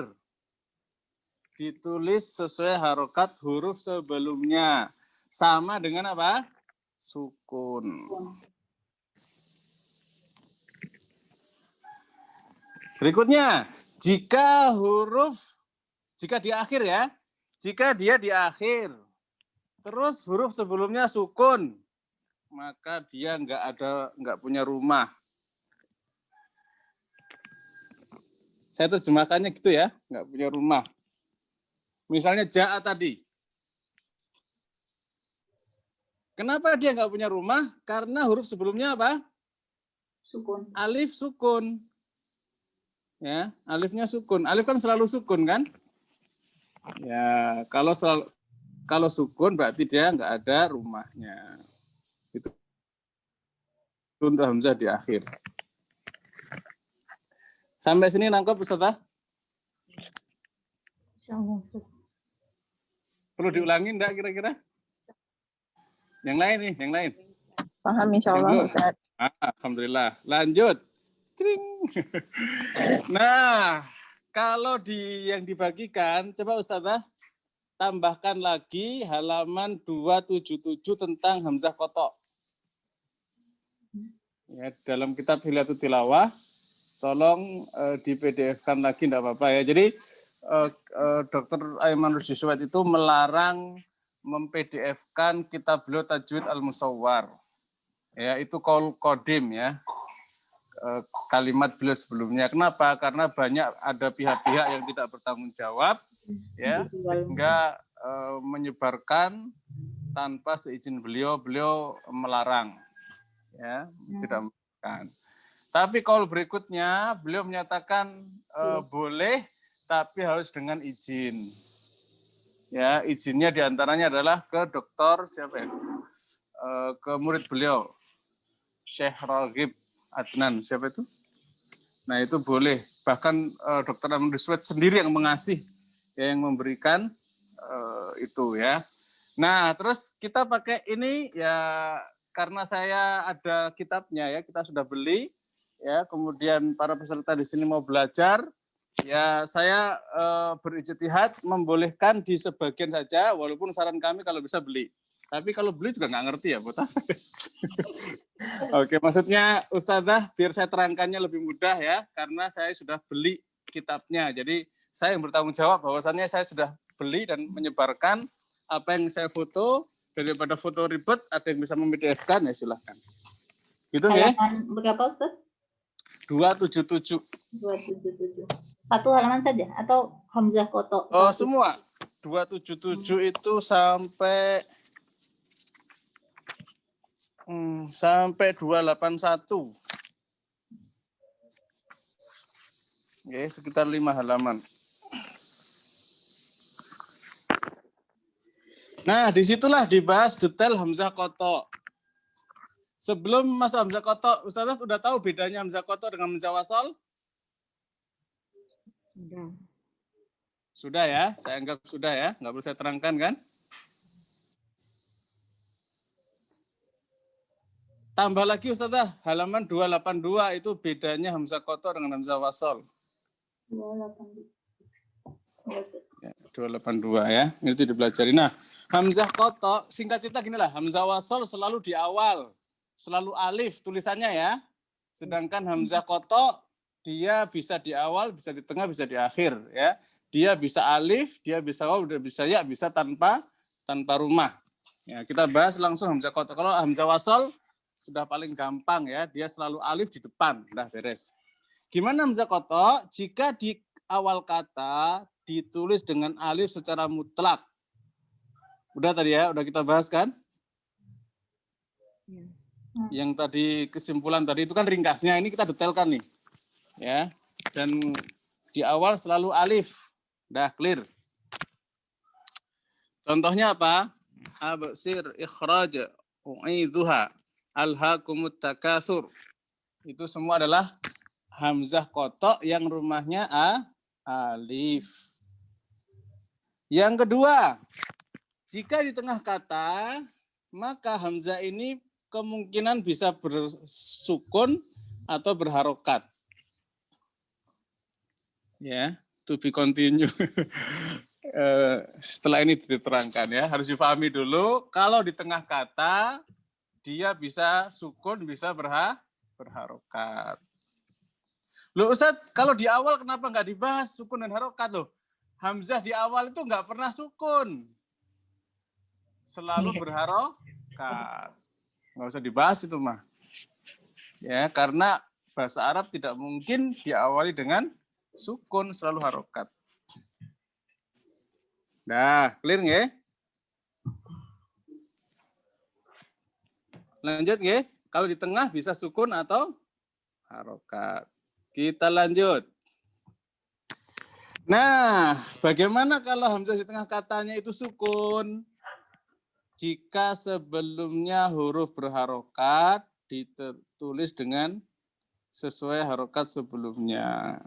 ditulis sesuai harokat huruf sebelumnya. Sama dengan apa? Sukun. Berikutnya, jika di akhir ya, jika dia di akhir, terus huruf sebelumnya sukun, maka dia nggak punya rumah. Saya terjemahkannya gitu ya, nggak punya rumah. Misalnya ja'a tadi. Kenapa dia nggak punya rumah? Karena huruf sebelumnya apa? Sukun. Alif sukun. Ya, alifnya sukun. Alif kan selalu sukun kan? Ya, kalau sukun berarti dia nggak ada rumahnya. Itu untuk hamzah di akhir. Sampai sini nangkep Ustazah? Perlu diulangi enggak kira-kira? Yang lain nih, yang lain. Paham insyaallah Ustaz. Alhamdulillah. Lanjut. Cring. Nah, kalau yang dibagikan, coba Ustazah tambahkan lagi halaman 277 tentang hamzah kotok. Ya, dalam kitab Hilyatul Tilawah, tolong di PDF-kan lagi, enggak apa-apa ya. Jadi Dr. Aiman Rusdiswat itu melarang mem-PDF-kan kitab beliau Tajwid Al-Musawwar. Ya, itu qaul qadim ya. Kalimat beliau sebelumnya. Kenapa? Karena banyak ada pihak-pihak yang tidak bertanggung jawab ya, sehingga menyebarkan tanpa seizin beliau melarang. Ya, tidak melarang. Tapi kalau berikutnya beliau menyatakan boleh tapi harus dengan izin. Ya, izinnya diantaranya adalah ke dokter siapa ya? Ke murid beliau, Syekh Raghib Adnan, siapa itu? Nah itu boleh. Bahkan Dr. Aiman Rusdiswat sendiri yang mengasih, ya, yang memberikan itu ya. Nah terus kita pakai ini ya karena saya ada kitabnya ya, kita sudah beli ya. Kemudian para peserta di sini mau belajar. Ya, saya berijtihad membolehkan di sebagian saja, walaupun saran kami kalau bisa beli. Tapi kalau beli juga nggak ngerti ya, Bota. Oke, maksudnya Ustazah, biar saya terangkannya lebih mudah ya, karena saya sudah beli kitabnya. Jadi saya yang bertanggung jawab bahwasannya saya sudah beli dan menyebarkan apa yang saya foto. Daripada foto ribet, ada yang bisa mem-PDF-kan ya silahkan. Gitu ya. Halaman berapa Ustaz? 277. 277. Satu halaman saja atau hamzah koto? Oh, semua. 277 itu sampai 281. Oke, sekitar 5 halaman. Nah, disitulah dibahas detail hamzah koto. Sebelum masuk hamzah koto, Ustazah sudah tahu bedanya hamzah koto dengan hamzah wasol? Sudah ya, saya anggap sudah ya, nggak perlu saya terangkan kan? Tambah lagi Ustazah, halaman 282 itu bedanya hamzah koto dengan hamzah wasol. 282 ya, itu dipelajari. Nah, hamzah koto, singkat cerita gini lah, hamzah wasol selalu di awal, selalu alif tulisannya ya. Sedangkan hamzah koto dia bisa di awal, bisa di tengah, bisa di akhir ya. Dia bisa alif, dia bisa waw, dia bisa ya, bisa tanpa rumah. Ya, kita bahas langsung hamzah koto. Kalau hamzah wasol sudah paling gampang ya, dia selalu alif di depan, udah beres. Gimana hamzah koto? Jika di awal kata ditulis dengan alif secara mutlak. Udah tadi ya, udah kita bahas kan? Yang tadi kesimpulan tadi itu kan ringkasnya, ini kita detailkan nih. Ya. Dan di awal selalu alif. Udah clear. Contohnya apa? Absir ikhraj u'idzuha alhaakumut takatsur. Itu semua adalah hamzah koto yang rumahnya alif. Yang kedua, jika di tengah kata, maka hamzah ini kemungkinan bisa bersukun atau berharokat. Ya, to be continue. Setelah ini diterangkan ya, harus dipahami dulu. Kalau di tengah kata, dia bisa sukun, bisa berharokat. Loh Ustadz, kalau di awal kenapa nggak dibahas sukun dan harokat loh? Hamzah di awal itu nggak pernah sukun. Selalu berharokat. Nggak usah dibahas itu mah. Ya, karena bahasa Arab tidak mungkin diawali dengan sukun, selalu harokat. Nah, clear nggih? Lanjut nggih? Kalau di tengah bisa sukun atau harokat. Kita lanjut. Nah, bagaimana kalau hamzah di tengah katanya itu sukun? Jika sebelumnya huruf berharokat ditulis dengan sesuai harokat sebelumnya.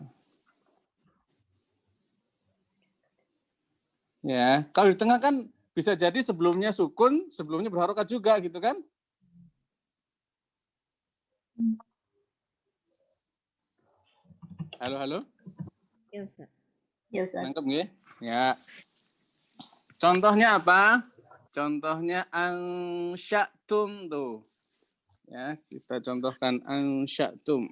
Ya, kalau di tengah kan bisa jadi sebelumnya sukun, sebelumnya berharokat juga gitu kan? Halo, halo? Ya, Ustaz. Ya, Ustaz. Nangkep nggih? Ya. Contohnya apa? Contohnya ansyatum tuh. Ya, kita contohkan ansyatum.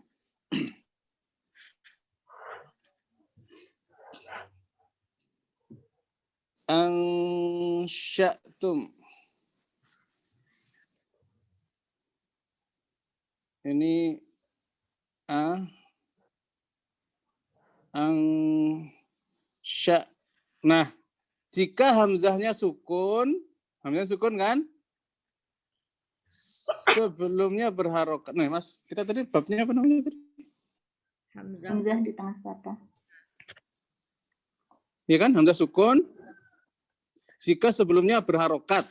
Ansyatum. Ini ansya. Nah, jika hamzahnya sukun kan? Sebelumnya berharokat. Nah, Mas, kita tadi babnya apa namanya tadi? Hamzah di tengah kata. Iya kan, hamzah sukun. Jika sebelumnya berharokat.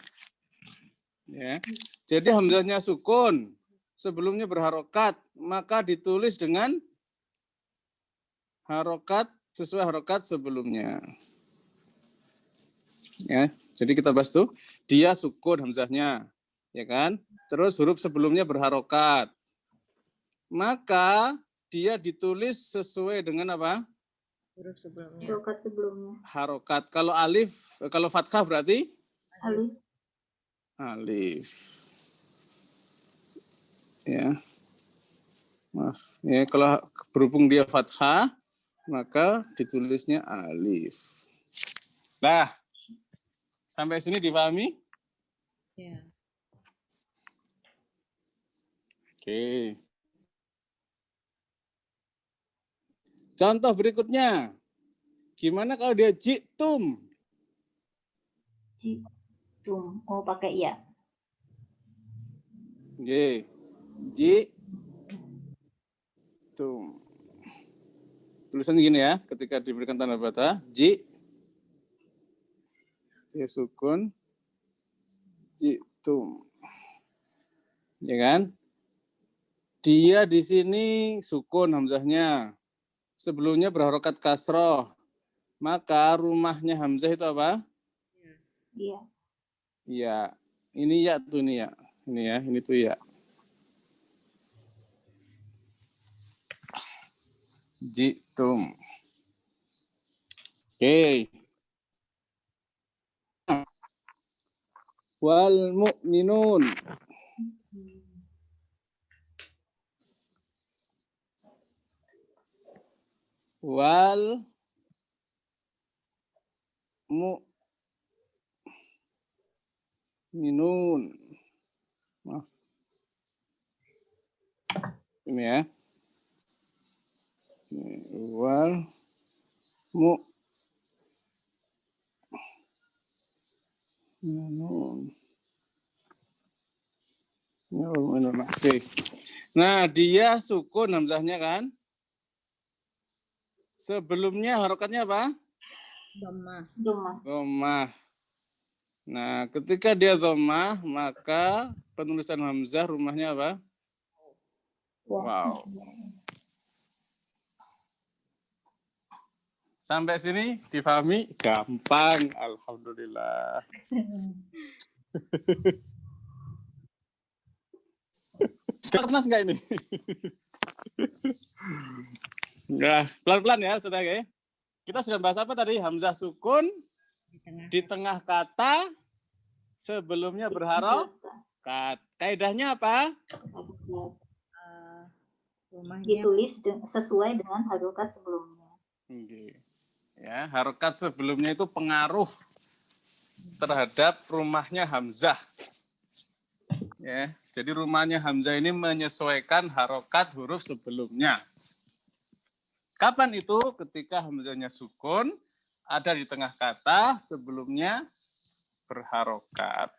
Ya. Jadi hamzahnya sukun, sebelumnya berharokat, maka ditulis dengan harokat sesuai harokat sebelumnya. Ya, jadi kita bahas tuh, dia sukun hamzahnya, ya kan? Terus huruf sebelumnya berharokat. Maka dia ditulis sesuai dengan apa? Huruf sebelumnya. Harokat sebelumnya. Harokat. Kalau alif, kalau fathah berarti? Alif. Alif. Ya. Maaf. Ya, kalau berhubung dia fathah, maka ditulisnya alif. Nah, sampai sini dipahami? Ya. Oke. Contoh berikutnya. Gimana kalau dia jitum? Jitum. Oh, pakai ya. Oke. Jitum. Tulisan gini ya, ketika diberikan tanda baca, dia sukun, jitum. Ya kan? Dia di sini sukun hamzahnya. Sebelumnya berharokat kasroh. Maka rumahnya hamzah itu apa? Iya. Iya. Ini ya tuh nih ya. Ini ya, ini tuh ya. Jitum. Oke. Wal mu'minun. Wal mu'minun. Maaf. Ini ya. Wal mu'minun. Oke. Nah, dia sukun hamzahnya kan? Sebelumnya harokatnya apa? Dhammah. Dhammah. Nah, ketika dia dhammah, maka penulisan hamzah rumahnya apa? Wow. Sampai sini dipahami? Gampang, alhamdulillah. Keras nggak ini? Nah, pelan-pelan ya, saudara ya. Kita sudah bahas apa tadi? Hamzah sukun di tengah kata sebelumnya berharokat. Kaidahnya apa? Rumahnya Ditulis sesuai dengan harokat sebelumnya. Ya, harokat sebelumnya itu pengaruh terhadap rumahnya hamzah. Ya, jadi rumahnya hamzah ini menyesuaikan harokat huruf sebelumnya. Kapan itu? Ketika hamzahnya sukun, ada di tengah kata, sebelumnya berharokat.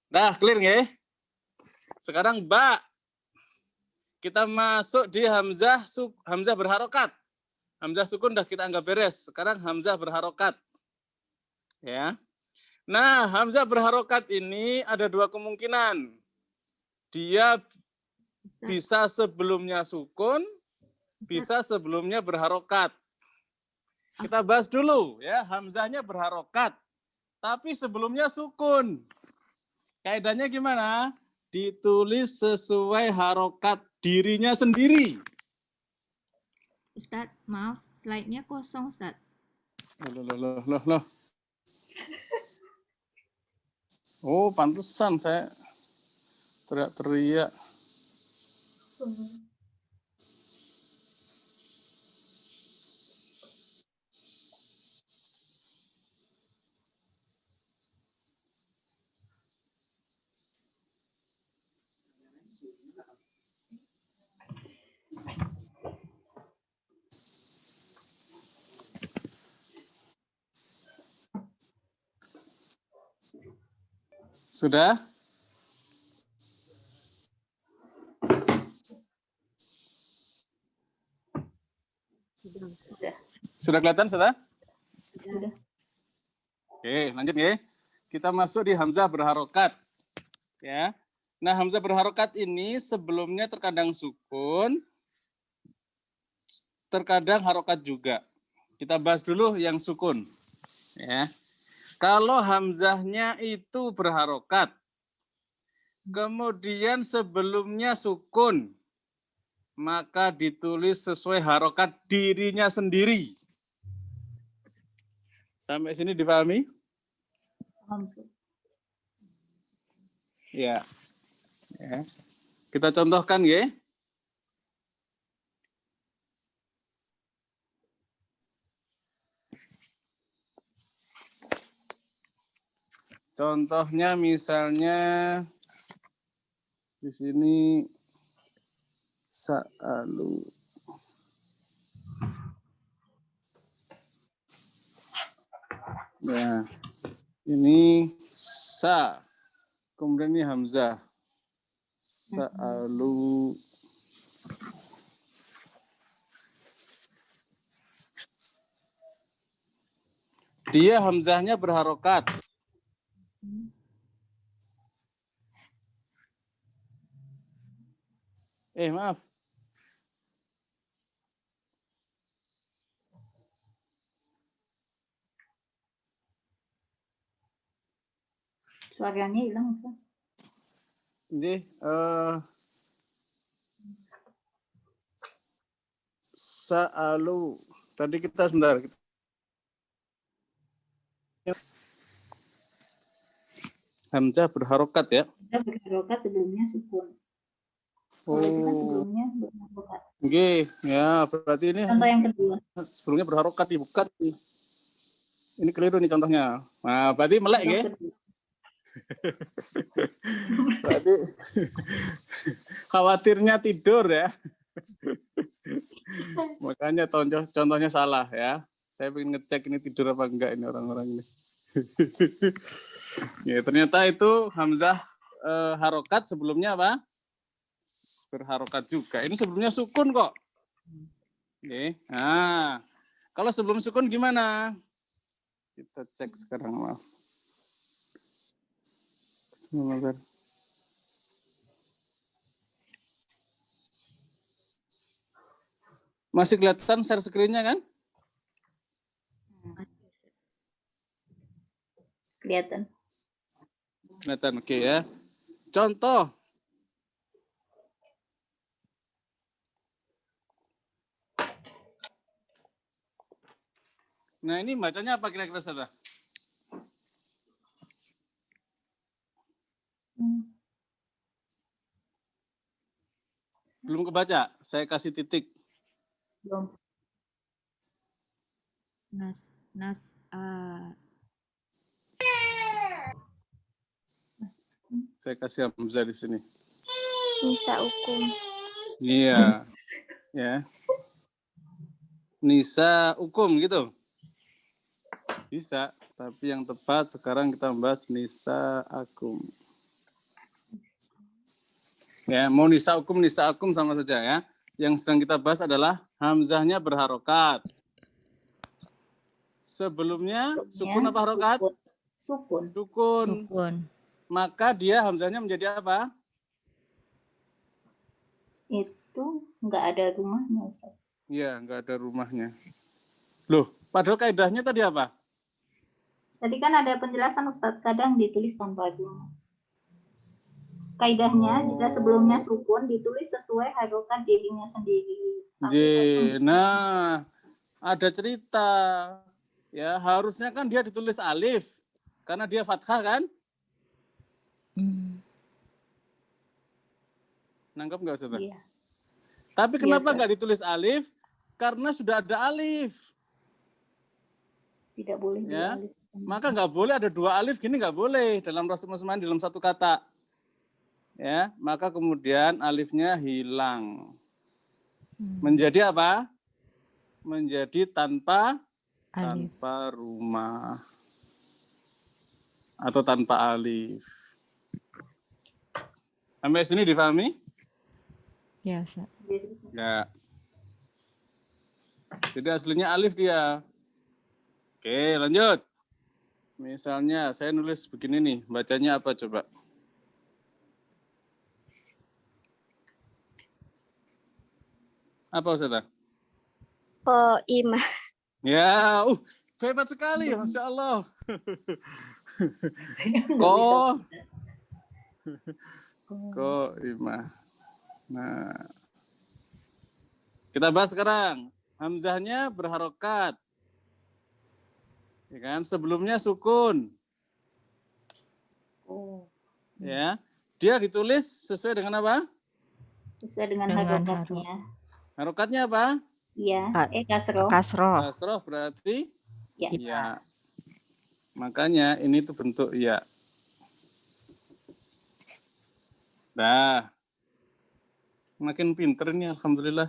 Nah, clear nggih? Sekarang ba. Kita masuk di hamzah berharokat. Hamzah sukun dah kita anggap beres. Sekarang hamzah berharokat. Ya. Nah, hamzah berharokat ini ada dua kemungkinan. Dia bisa sebelumnya sukun, bisa sebelumnya berharokat. Kita bahas dulu ya, hamzahnya berharokat, tapi sebelumnya sukun. Kaidahnya gimana? Ditulis sesuai harokat dirinya sendiri. Ustadz, maaf, slide-nya kosong, Ustadz. Loh. Oh, pantesan saya teriak-teriak. Sudah? Sudah kelihatan, sudah? Sudah. Oke, lanjut ya. Kita masuk di hamzah berharokat. Ya. Nah, hamzah berharokat ini sebelumnya terkadang sukun, terkadang harokat juga. Kita bahas dulu yang sukun. Ya. Kalau hamzahnya itu berharokat, kemudian sebelumnya sukun, maka ditulis sesuai harokat dirinya sendiri. Sampai sini dipahami? Ya. Kita contohkan ya. Contohnya misalnya di sini sa'alu. Ya. Ini sa. Kemudian ini hamzah. Sa'alu. Dia hamzahnya berharokat. Maaf. Suaranya hilang, Ustaz. Ini sa'alu. Tadi kita sebentar. Hamzah berharokat ya. Kita berharokat sebelumnya sukun. Kalau itu kan Oh, sebelumnya berharokat. oke. Ya, berarti ini Contoh yang kedua. sebelumnya berharokat nih, bukan nih. Ini keliru nih contohnya. Nah, berarti melek Contoh ya. kedua. Berarti khawatirnya tidur ya. Makanya contohnya salah ya. Saya pengen ngecek ini tidur apa enggak ini orang-orang ini. Ya, ternyata itu hamzah harokat sebelumnya apa? Berharokat juga. Ini sebelumnya sukun kok. Oke. Nah, kalau sebelum sukun gimana? Kita cek sekarang, maaf. Sebentar. Masih kelihatan share screen-nya kan? Kelihatan. Kelihatan, oke ya. Contoh. Nah, ini bacanya apa kira-kira, saudara? Belum kebaca, saya kasih titik. Belum. Saya kasih hamzah di sini. Nisa hukum. Iya. Ya. Nisa hukum gitu. Bisa, tapi yang tepat sekarang kita membahas nisa akum. Ya, mau nisa akum sama saja ya. Yang sedang kita bahas adalah hamzahnya berharokat. Sebelumnya sukun apa harokat? Sukun. Sukun. Maka dia hamzahnya menjadi apa? Itu nggak ada rumahnya, Ustaz. Iya, nggak ada rumahnya. Loh, padahal kaidahnya tadi apa? Tadi kan ada penjelasan, Ustaz, kadang ditulis tanpa rumah. Kaidahnya jika sebelumnya sukun ditulis sesuai harokat dirinya sendiri. Nah, ada cerita. Ya, harusnya kan dia ditulis alif. Karena dia fathah kan? Nangkep nggak, Ustaz? Iya. Tapi kenapa Ustaz. nggak ditulis alif? Karena sudah ada alif. Tidak boleh Ya. alif. Maka nggak boleh ada dua alif gini, nggak boleh dalam rasm-rasman dalam satu kata. Ya, maka kemudian alifnya hilang. Menjadi apa? Menjadi tanpa rumah atau tanpa alif. Sampai sini difahami? Ya, Ustaz. Ya. Jadi aslinya alif dia. Oke, lanjut. Misalnya saya nulis begini nih, bacanya apa coba? Apa, Ustazah? Imah. Ya, hebat sekali, Masya Allah. Imah. Nah, kita bahas sekarang. Hamzahnya berharokat. Ya kan? Sebelumnya sukun. Ya. Dia ditulis sesuai dengan apa? Sesuai dengan harokatnya. Harokatnya apa? Iya, kasroh. Kasroh berarti ya. Makanya ini tuh bentuk ya. Dah. Makin pinter nih, alhamdulillah.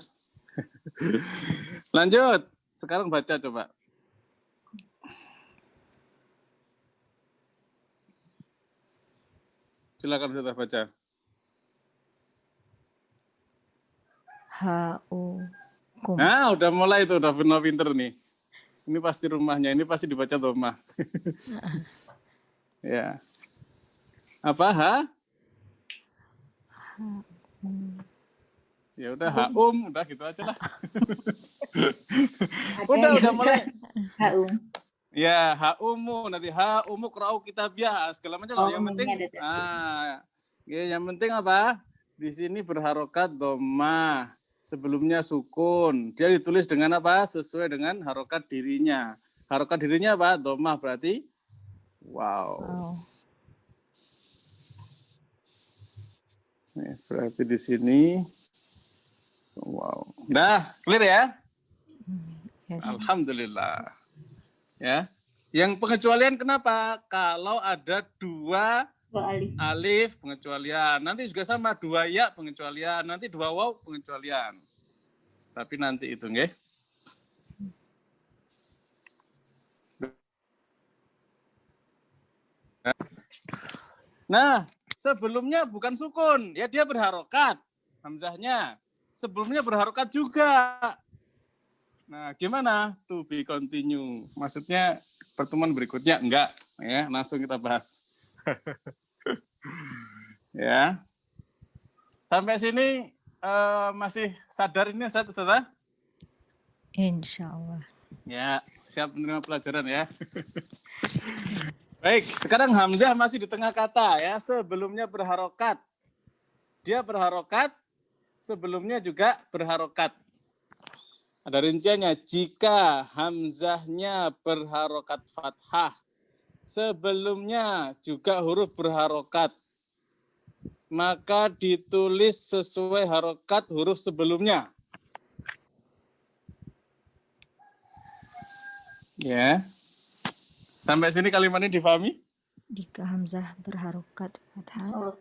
Lanjut. Sekarang baca coba. Silakan Ustazah baca. Haukum. Nah, udah mulai tuh, udah pinter nih. Ini pasti rumahnya, ini pasti dibaca domah. Ya. Apa Ya udah udah gitu aja lah. Udah mulai. Haum. Ya, nanti qra'u kitabiah segala macam. Oh, Yang penting ada ya, yang penting apa? Di sini berharokat dhammah. Sebelumnya sukun. Dia ditulis dengan apa? Sesuai dengan harokat dirinya. Harokat dirinya apa? Dhammah berarti wow. Berarti di sini wow. Nah, clear ya? Yes. Alhamdulillah. Ya. Yang pengecualian kenapa? Kalau ada dua alif pengecualian. Nanti juga sama 2 ya pengecualian. Nanti 2 waw pengecualian. Tapi nanti itu nggih. Nah, sebelumnya bukan sukun, ya dia berharokat. Hamzahnya. Sebelumnya berharokat juga. Nah, gimana? To be continue. Maksudnya pertemuan berikutnya enggak, ya. Langsung kita bahas. Ya. Sampai sini masih sadar ini Ustaz? Insya Allah. Ya, siap menerima pelajaran ya. Baik, sekarang hamzah masih di tengah kata ya. Sebelumnya berharokat. Dia berharokat, sebelumnya juga berharokat. Ada rinciannya, jika hamzahnya berharokat fathah, sebelumnya juga huruf berharokat, maka ditulis sesuai harokat huruf sebelumnya. Ya. Sampai sini kalimat ini difahami? Jika hamzah berharokat fathah.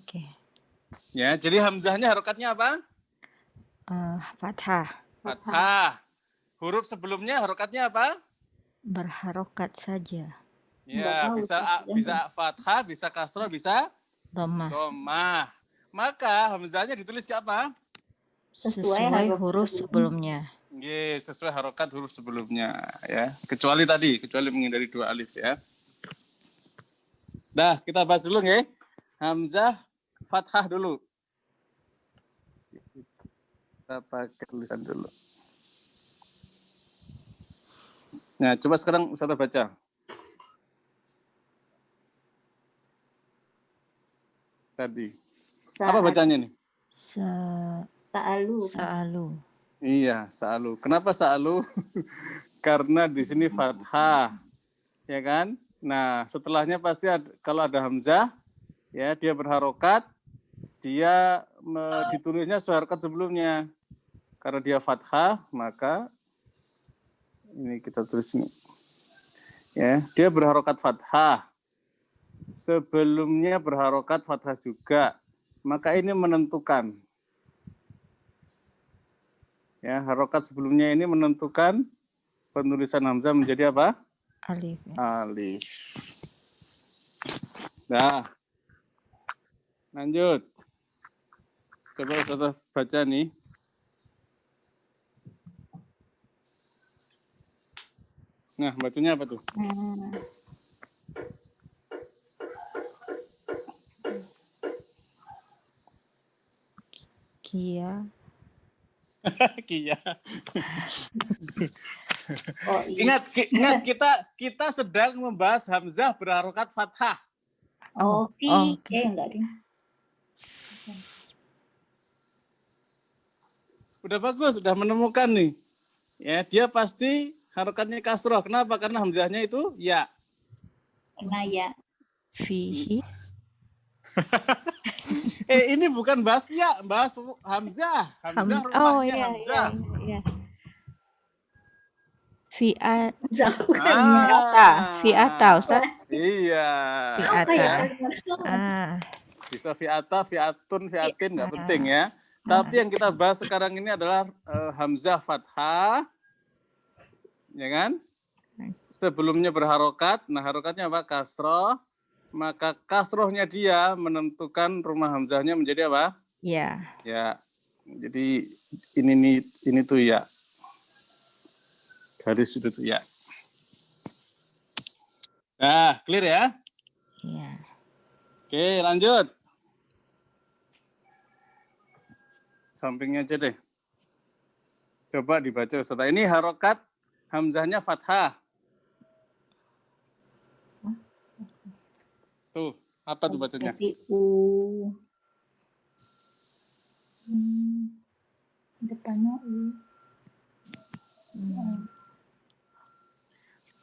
Oke. Ya, jadi hamzahnya harokatnya apa? Fathah. Fathah. Huruf sebelumnya harokatnya apa? Berharokat saja. Ya, bisa fathah, bisa kasroh, bisa Dhammah. dhammah. Maka hamzahnya ditulis ke apa? Sesuai huruf sebelumnya. Yes, sesuai harokat huruf sebelumnya ya. Kecuali menghindari 2 alif ya. Dah, kita bahas dulu ya. Hamzah fathah dulu. Kita pakai tulisan dulu. Nah, coba sekarang Ustazah baca. Tadi. Apa bacanya nih? Sa'alu. Iya, sa'alu. Kenapa sa'alu? Karena di sini fathah. Ya kan? Nah, setelahnya pasti kalau ada hamzah, ya dia berharokat, dia ditulisnya sesuai harokat sebelumnya. Karena dia fathah, maka ini kita tulis ini. Ya, dia berharokat fathah. Sebelumnya berharokat fathah juga. Maka ini menentukan. Ya, harokat sebelumnya ini menentukan penulisan hamzah menjadi apa? Alif. Ya. Alif. Dah. Lanjut. Coba Ustazah baca nih. Nah, bacanya apa tuh? Kia. Kia. Oh, iya. Ingat kita sedang membahas hamzah berharokat fathah. Oke, enggak deh. Udah bagus, udah menemukan nih. Ya, dia pasti harokatnya kasroh. Kenapa? Karena hamzahnya itu ya. Karena ya. Fihi. Ini bukan bahas ya, bahas hamzah. Hamzah rumahnya hamzah. Iya. Fi'at. Bukan. Fi'ata, Ustaz. Iya. Fi'ata. Ya? Bisa fi'ata, fi'atun, fi'atin, nggak penting ya. Tapi yang kita bahas sekarang ini adalah hamzah fathah ya kan? Sebelumnya berharokat, nah harokatnya apa? Kasroh, maka kasrohnya dia menentukan rumah hamzahnya menjadi apa? Ya. Ya, jadi ini tuh ya, garis itu tuh ya. Nah, clear ya? Ya. Oke, lanjut. Sampingnya aja deh. Coba dibaca Ustaz. Ini harokat hamzahnya fathah. Tuh, apa tuh bacanya? Berarti U. Depannya U.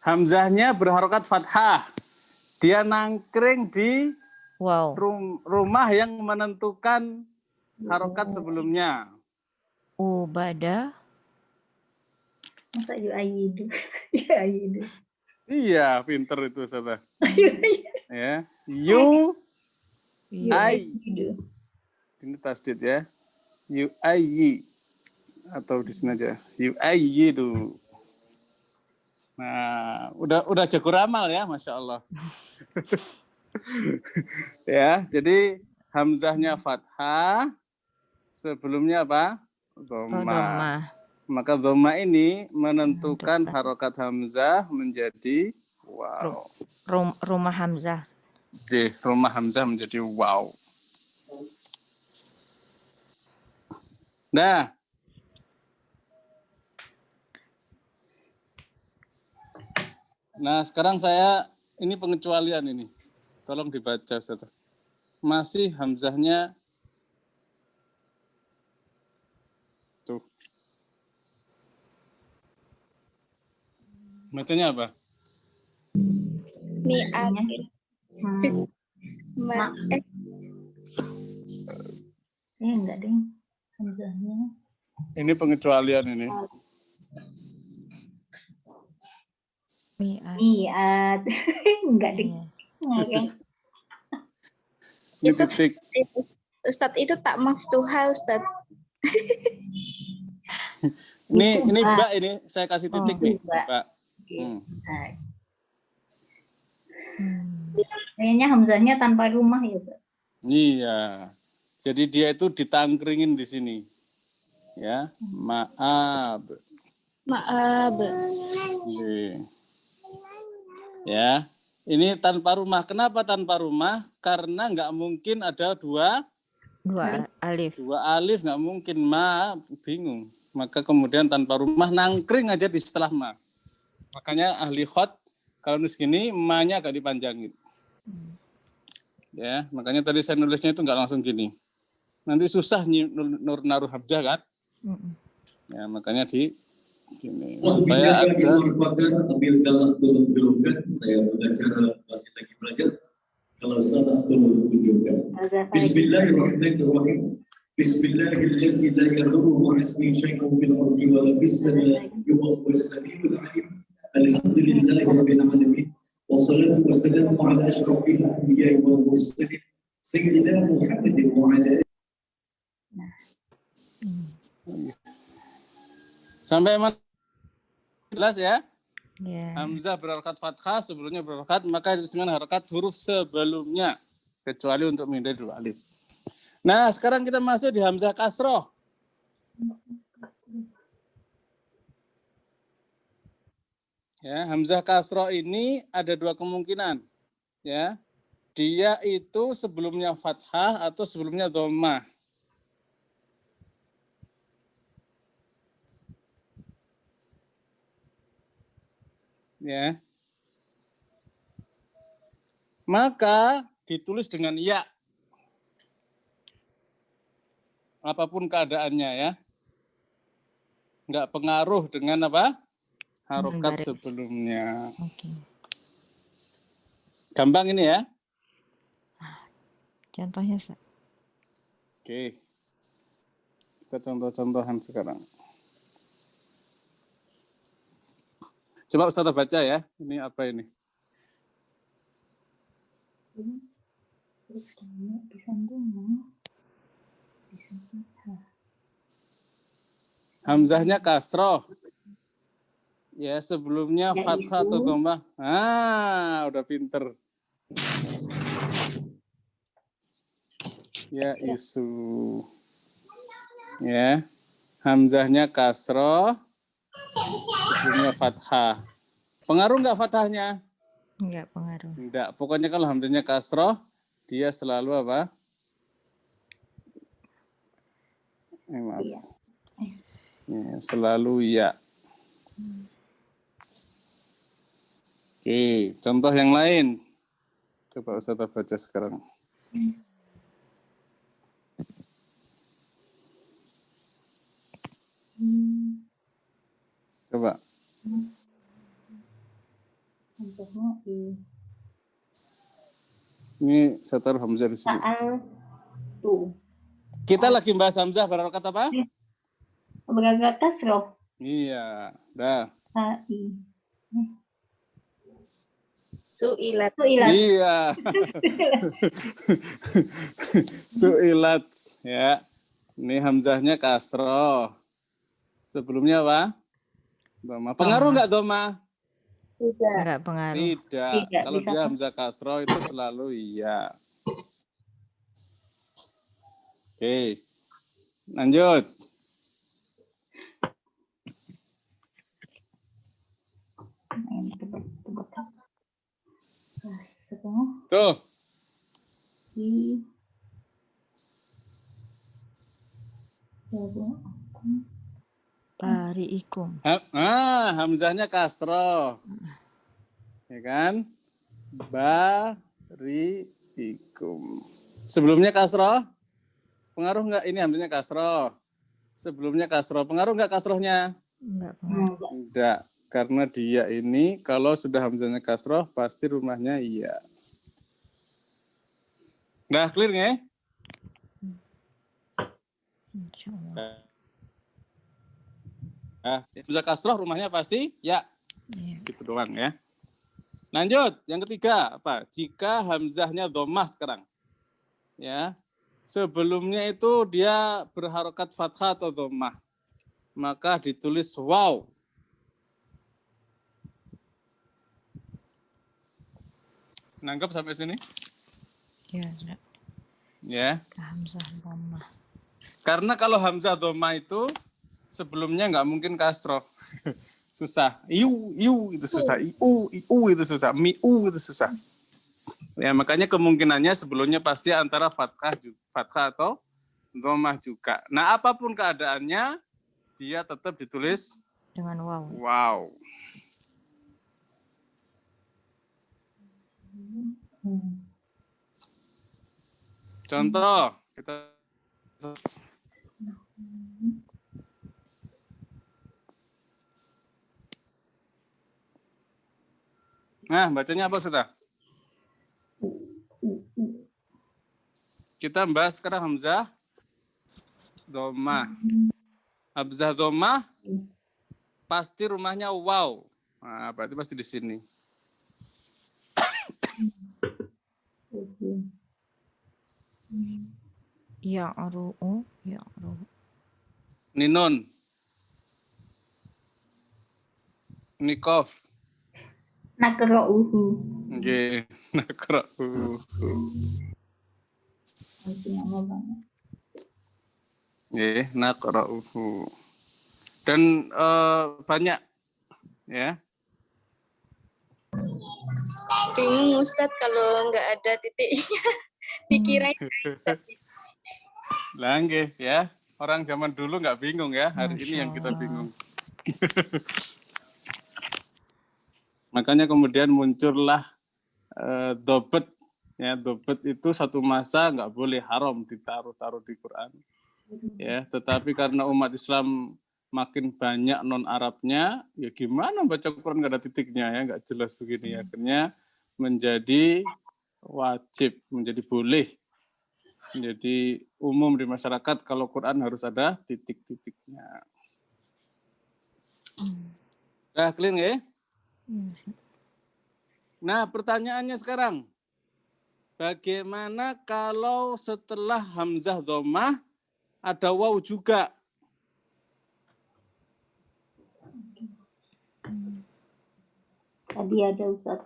Hamzahnya berharokat fathah. Dia nangkring di Wow. rumah yang menentukan harokat sebelumnya. Ubada. Masa yu'ayidu? Yu'ayidu. Iya, pinter itu Ustaz. Yu'ayidu. Ya, yu ai. Yu'ayidu. Ini tasdid ya. Yu ai atau di sini aja. Yu ai itu. Nah, udah jago ramal ya, Masya Allah. Ya, jadi hamzahnya fathah, sebelumnya apa? Dhamma. Dhamma. Maka dhamma ini menentukan harokat hamzah menjadi wow. Rumah hamzah. Di rumah hamzah menjadi wow. Nah, sekarang ini pengecualian ini. Tolong dibaca, Ustaz. Masih hamzahnya tuh. Metodenya apa? Mi'at. Enggak deh. Hamzahnya. Ini pengecualian ini. Mi'at. Enggak deh. Ini titik. Ustadz itu tak maftuha Ustadz. Ini Mbak ini saya kasih titik nih, Mbak. Kayaknya hamzahnya tanpa rumah ya, Ustaz. Iya. Jadi dia itu ditangkringin di sini. Ya, maaf. Ya, ini tanpa rumah. Kenapa tanpa rumah? Karena nggak mungkin ada dua alif. Dua alif nggak mungkin, bingung. Maka kemudian tanpa rumah nangkring aja di setelah ma. Makanya ahli khot kalau nulis gini ma-nya agak dipanjangin. Ya, makanya tadi saya nulisnya itu nggak langsung gini. Nanti susah naruh hamzah kan? Ya, makanya di gini supaya ada. Saya belajar masih lagi belajar. Kalau salah tolong tunjukkan. Bismillahirrahmanirrahim. Bismillahirrahmanirrahim. La yadurru ma'asmi syai'un fil ardi wa la fis samaa'i wa huwa as-sami'ul 'alim. Alhamdulillahi rabbil alamin. Wassalatu wassalamu ala asyrafil anbiya'i wal mursalin. Sayyidina Muhammadin wa ala Sampai mana? Jelas ya? Yeah. Hamzah berharokat fathah, sebelumnya berharokat, maka itu dengan harokat huruf sebelumnya. Kecuali untuk menghindari dua alif. Nah, sekarang kita masuk di hamzah kasroh. Ya, hamzah kasroh ini ada dua kemungkinan. Ya, dia itu sebelumnya fathah atau sebelumnya dhammah. Ya. Maka ditulis dengan ya. Apapun keadaannya ya. Enggak pengaruh dengan apa? Harokat sebelumnya. Okay. Gampang ini ya. Contohnya, Ustaz. Oke. Kita contoh-contohan sekarang. Coba Ustaz baca ya. Ini apa ini? Hamzahnya kasroh. Ya, sebelumnya Ya, fathah atau isu. dhammah? Udah pinter. Ya, isu. Ya. Hamzahnya kasroh, sebelumnya fathah. Pengaruh nggak fathahnya? Enggak pengaruh. Enggak. Pokoknya kalau hamzahnya kasroh, dia selalu apa? Maaf. Iya. Ya, selalu ya. Oke, contoh yang lain. Coba Ustaz baca sekarang. Coba. Hamzahnya i. Ini saya taruh hamzah di sini. Saal tu. Kita lagi bahas hamzah berharokat apa? Beragak kasroh. Iya, dah. Ai. Su'ilat. Su'ilat. Iya. Su'ilat, ya. Ini hamzahnya kasroh. Sebelumnya apa? Doma. Pengaruh nggak doma? Tidak. Enggak pengaruh. Tidak. Tidak, Kalau bisa dia kan? hamzah kasroh itu selalu iya. Oke. Lanjut. Kasroh. Tuh. I. Bari'ikum. Hamzahnya kasroh. Ya kan? Bari'ikum. Sebelumnya kasroh? Pengaruh nggak ini hamzahnya kasroh? Sebelumnya kasroh. Pengaruh nggak kasrohnya? Enggak pengaruh. Enggak. Karena dia ini kalau sudah hamzahnya kasroh pasti rumahnya iya. Udah clear nggak? Insyaallah. Nah, hamzah kasroh rumahnya pasti ya. Iya. Gitu doang ya. Lanjut, yang ketiga apa? Jika hamzahnya dhammah sekarang. Ya. Sebelumnya itu dia berharokat fathah atau dhammah. Maka ditulis waw. Nangkep sampai sini? Ya, enggak. Ya. Hamzah dhammah. Karena kalau hamzah dhammah itu sebelumnya nggak mungkin kasroh. Susah. Iu itu susah. Iu itu susah. Miu itu susah. Ya, makanya kemungkinannya sebelumnya pasti antara fathah atau dhammah juga. Nah, apapun keadaannya, dia tetap ditulis Dengan waw. wow. Contoh, kita Nah, bacanya apa, Ustaz? Kita bahas sekarang hamzah dhammah. Hamzah dhammah pasti rumahnya waw. Nah, berarti pasti di sini. Ya'ru'u. Ninun. Nikof. Nakro'uhu. Nggih, nakra'u. Lama banget. Nggih, nakra'uhu. Dan banyak ya. Bingung Ustadz kalau nggak ada titiknya. Dikira Lah nggih ya. Orang zaman dulu nggak bingung ya, hari ini yang kita Masya bingung. Makanya kemudian muncullah dobet. Ya, dobet itu satu masa nggak boleh haram ditaruh di Quran. Ya, tetapi karena umat Islam makin banyak non Arabnya, ya gimana baca Quran nggak ada titiknya ya, nggak jelas begini. Akhirnya menjadi wajib, menjadi boleh, menjadi umum di masyarakat kalau Quran harus ada titik-titiknya. Udah clear nggak ya? Nah, pertanyaannya sekarang, bagaimana kalau setelah hamzah dhammah ada waw juga? Tadi ada Ustaz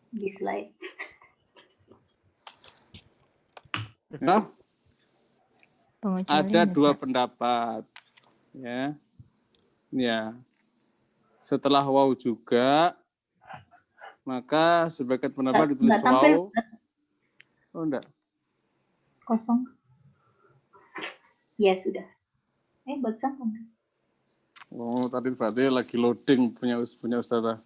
di slide. Ya, ada Pengecualian, dua Ustaz. pendapat. Ya. Ya. Setelah waw juga, maka sebagian pendapat ditulis Nggak tampil, waw. Ustaz. Oh, enggak. Kosong. Ya sudah. Bagusan kan? Oh, tadi berarti lagi loading punya Ustazah.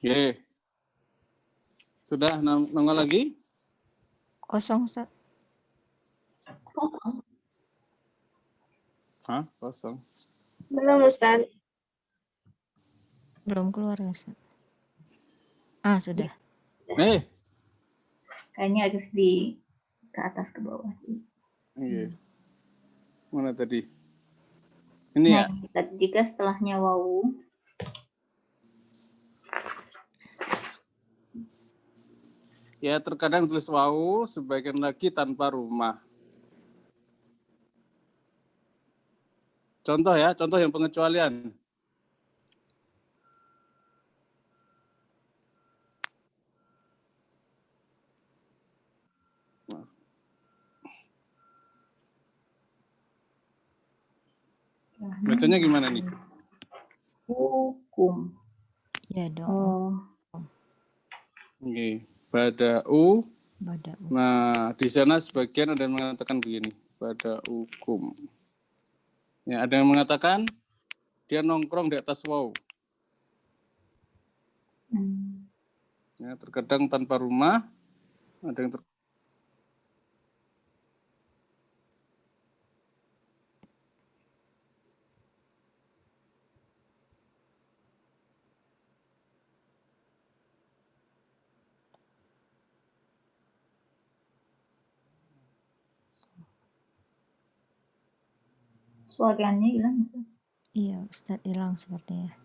Oke. Sudah nongol lagi? Kosong, Ustaz. Kosong. Hah? Kosong. Belum Ustaz. Belum keluar ya, Ustaz. Ah, sudah. Kayaknya harus di ke atas ke bawah. Iya. Mana tadi? Ini ya? Nah, jika setelahnya wawu, Ya, terkadang tulis waw, sebagian lagi tanpa rumah. Contoh ya, contoh yang pengecualian. Bacanya gimana nih? hukum. Ya, dong. Oh, Oke. Bada'u. Bada'u. Nah, di sana sebagian ada yang mengatakan begini. Bada'ukum. Ya, ada yang mengatakan dia nongkrong di atas waw. Ya, terkadang tanpa rumah, ada yang suaranya hilang. Ustaz. Iya, Ustaz hilang sepertinya.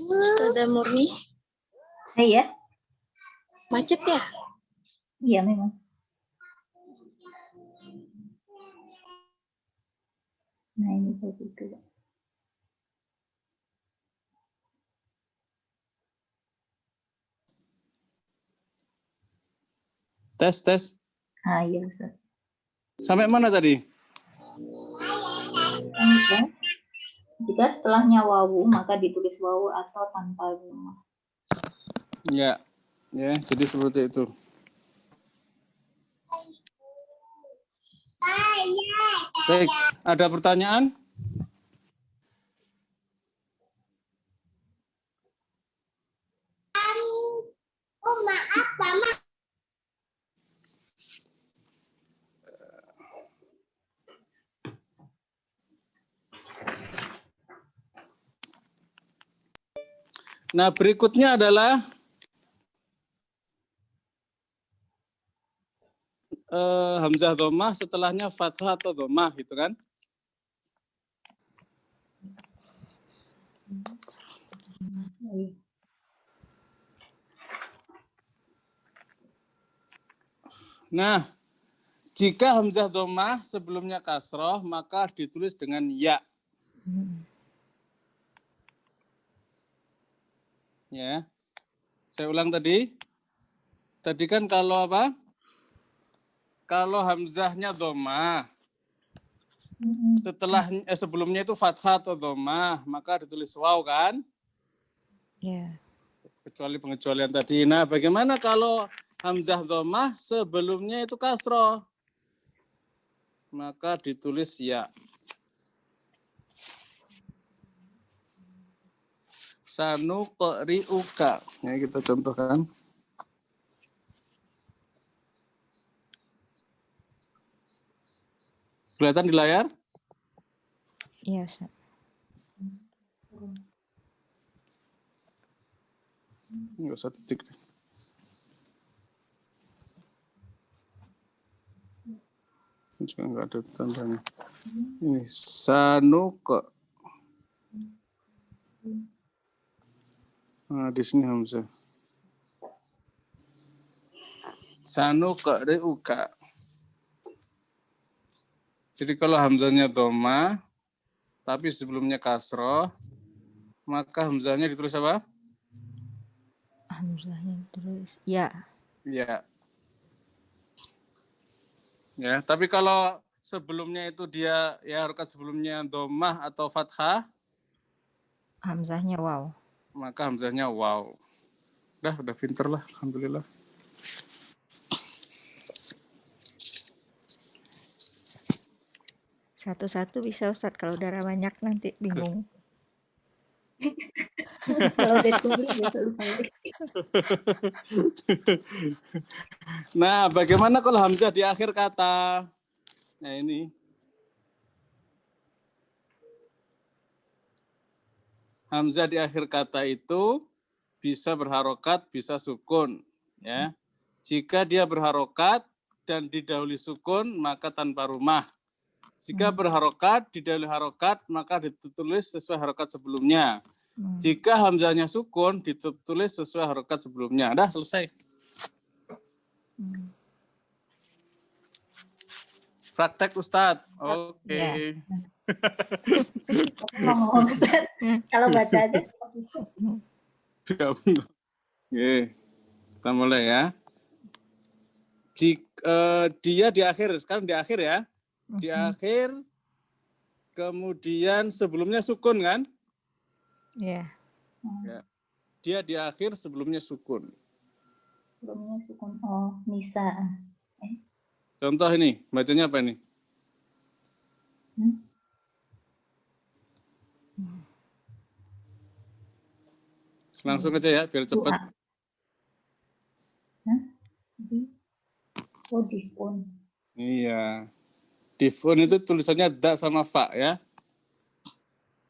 Ustazah Murni, Ya, macet ya? iya memang. Nah, ini begitu. tes. Iya, Ustaz. Sampai mana tadi? Jika setelahnya wawu, maka ditulis wawu atau tanpa rumah. Ya, jadi seperti itu. Baik, ada pertanyaan? Nah, berikutnya adalah hamzah dhammah setelahnya fathah atau dhammah gitu kan? Nah, jika hamzah dhammah sebelumnya kasroh, maka ditulis dengan ya. Ya, saya ulang tadi. Tadi kan kalau apa? Kalau hamzahnya dhammah, sebelumnya itu fathah atau dhammah, maka ditulis waw kan? Ya. Kecuali pengecualian tadi. Nah, bagaimana kalau hamzah dhammah sebelumnya itu kasroh. Maka ditulis ya. Sanuqri'uka. Ya, kita contohkan. Kelihatan di layar? Iya, Ustaz. Enggak usah titik. Juga enggak ada tandanya. Ini sanuq. Nah, di sini hamzah. Sanuqri'uka. Jadi kalau hamzahnya dhammah tapi sebelumnya kasroh, maka hamzahnya ditulis apa? Hamzahnya terus ya. Ya. Ya, tapi kalau sebelumnya itu dia ya harokat sebelumnya dhammah atau fathah, Hamzahnya waw. maka hamzahnya waw. Udah pinter lah, alhamdulillah. Satu-satu bisa Ustaz, kalau darah banyak nanti bingung. Kalau udah kumpul bisa lupa lagi. Nah, bagaimana kalau hamzah di akhir kata? Nah, ini. Hamzah di akhir kata itu bisa berharokat, bisa sukun. Ya. Jika dia berharokat dan didahului sukun, maka tanpa rumah. Jika berharokat, didahului harokat, maka ditulis sesuai harokat sebelumnya. Jika hamzahnya sukun, ditulis sesuai harokat sebelumnya. Dah, selesai. Praktek Ustadz. Oke. Ngomong Ustaz, kalau baca aja. Oke. Kita mulai ya. Jika dia di akhir, sekarang di akhir ya. Di akhir, kemudian sebelumnya sukun kan? Iya. Ya. Dia di akhir sebelumnya sukun. Sebelumnya sukun. Oh, Nisa. Contoh ini, bacanya apa ini? Langsung aja ya, biar cepat. Oh, difun. Iya. Difun itu tulisannya da sama fa ya.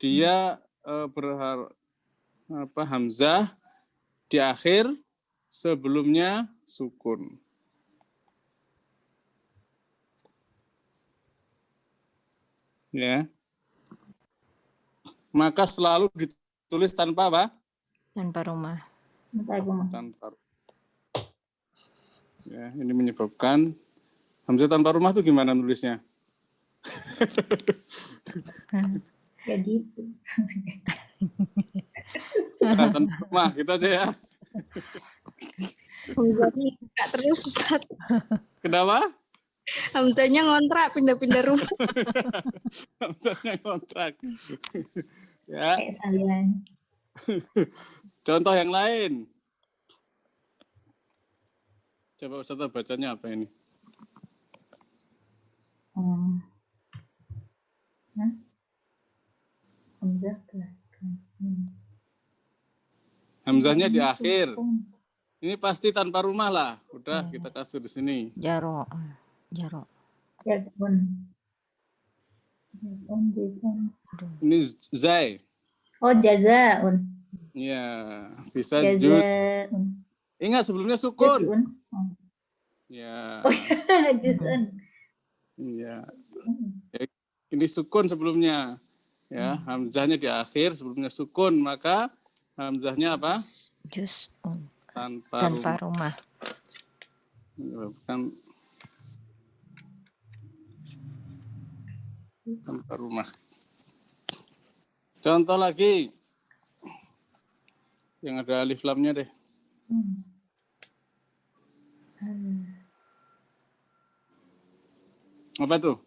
Dia hamzah di akhir sebelumnya sukun. Ya. Maka selalu ditulis tanpa apa? Tanpa rumah. Tanpa. Ya, ini menyebabkan hamzah tanpa rumah itu gimana nulisnya? Jadi Nah, tanpa rumah, gitu aja ya. Hamzahnya nggak terus Ustaz. Kenapa? Hamzahnya ngontrak pindah-pindah rumah. Hamzahnya kontrak. Ya. kayak salian. Contoh yang lain. Coba Ustaz bacanya apa ini? Hamzahnya di akhir. Ini pasti tanpa rumah lah. Udah kita kasih di sini. Jaro. Ini zai. Oh, jazaun. Ya, bisa Jazaun. Ingat sebelumnya sukun. Juz'un. Ya. Oh, juz'un. Iya. Ini sukun sebelumnya. Ya, hamzahnya di akhir sebelumnya sukun, maka hamzahnya apa? Juz'un. Tanpa rumah. Bukan tanpa rumah. Contoh lagi. Yang ada alif lamnya deh. Apa tuh?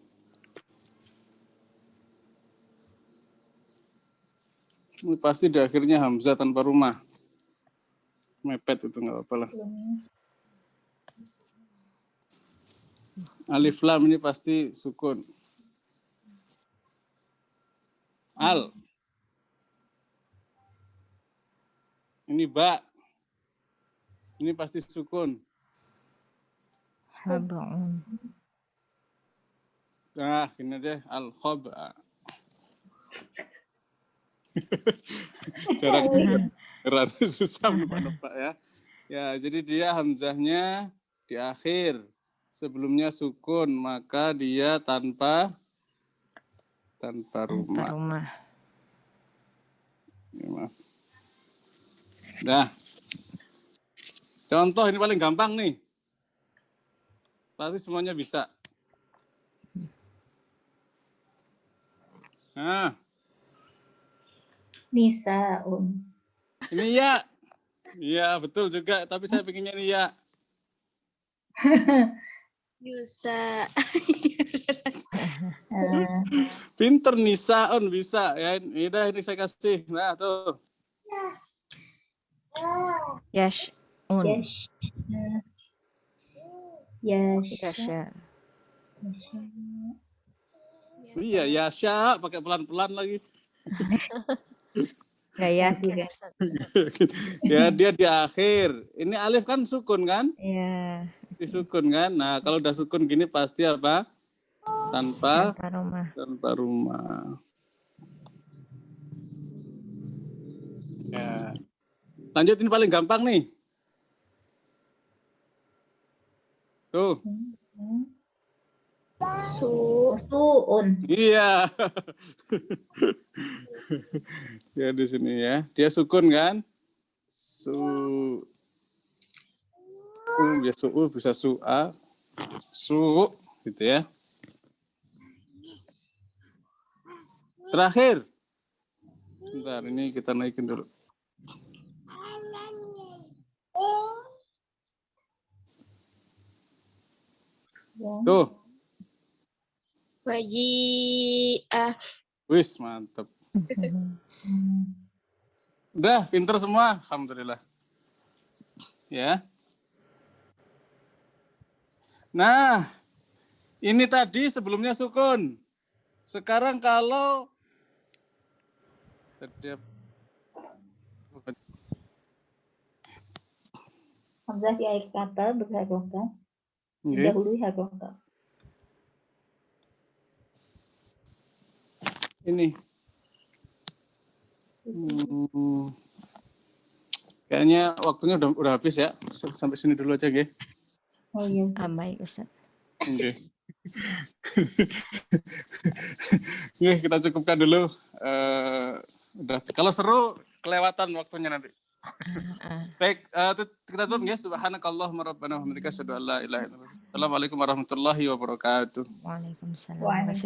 Ini pasti di akhirnya hamzah tanpa rumah. Mepet itu nggak apa-apa lah. Alif lam ini pasti sukun. Al. Ini ba. Ini pasti sukun. Haba'un. Nah, ini deh al-khaba. Cara keran susah Pak ya. Ya, jadi dia hamzahnya di akhir. Sebelumnya sukun, maka dia tanpa Tanpa rumah. rumah. Ya, maaf. Dah. Contoh ini paling gampang nih. Pasti semuanya bisa. Nah, Nisaun. ini ya. Iya, betul juga. Tapi saya pengennya ini ya. Yusa. Pinter nisaun bisa. Ya, ini dah ini saya kasih. Nah, tuh. Yash'un. Yash. Yash. Yasha. Iya, Yasha pakai pelan-pelan lagi. Gak yakin. Juga. Ustaz. Ya, dia di akhir. Ini alif kan sukun kan? Iya. Disukun kan? Nah, kalau udah sukun gini pasti apa? Tanpa Tanpa rumah. rumah. Ya. Lanjut ini paling gampang nih. Tuh. Suun. Iya. Ya di sini ya. Dia sukun kan? Bisa bisa su'a. Su gitu ya. Terakhir. Bentar, ini kita naikin dulu. Tuh. Waji'ah. Wis, mantap. Udah, pinter semua. Alhamdulillah. Ya. Nah, ini tadi sebelumnya sukun. Sekarang kalau Hamzah di akhir kata berharokat. Oke. Dahului harokat. Ini. Kayaknya waktunya udah habis ya. Sampai sini dulu aja, nggih. Oh iya. Baik, Ustaz. Oke. Oke, kita cukupkan dulu. Udah. Kalau seru, kelewatan waktunya nanti. Baik, kita tutup ya. Subhanakallahumma rabbana wa bihamdika asyhadu an la ilaha illa anta. Assalamualaikum warahmatullahi wabarakatuh. Waalaikumsalam. Waalaikumsalam.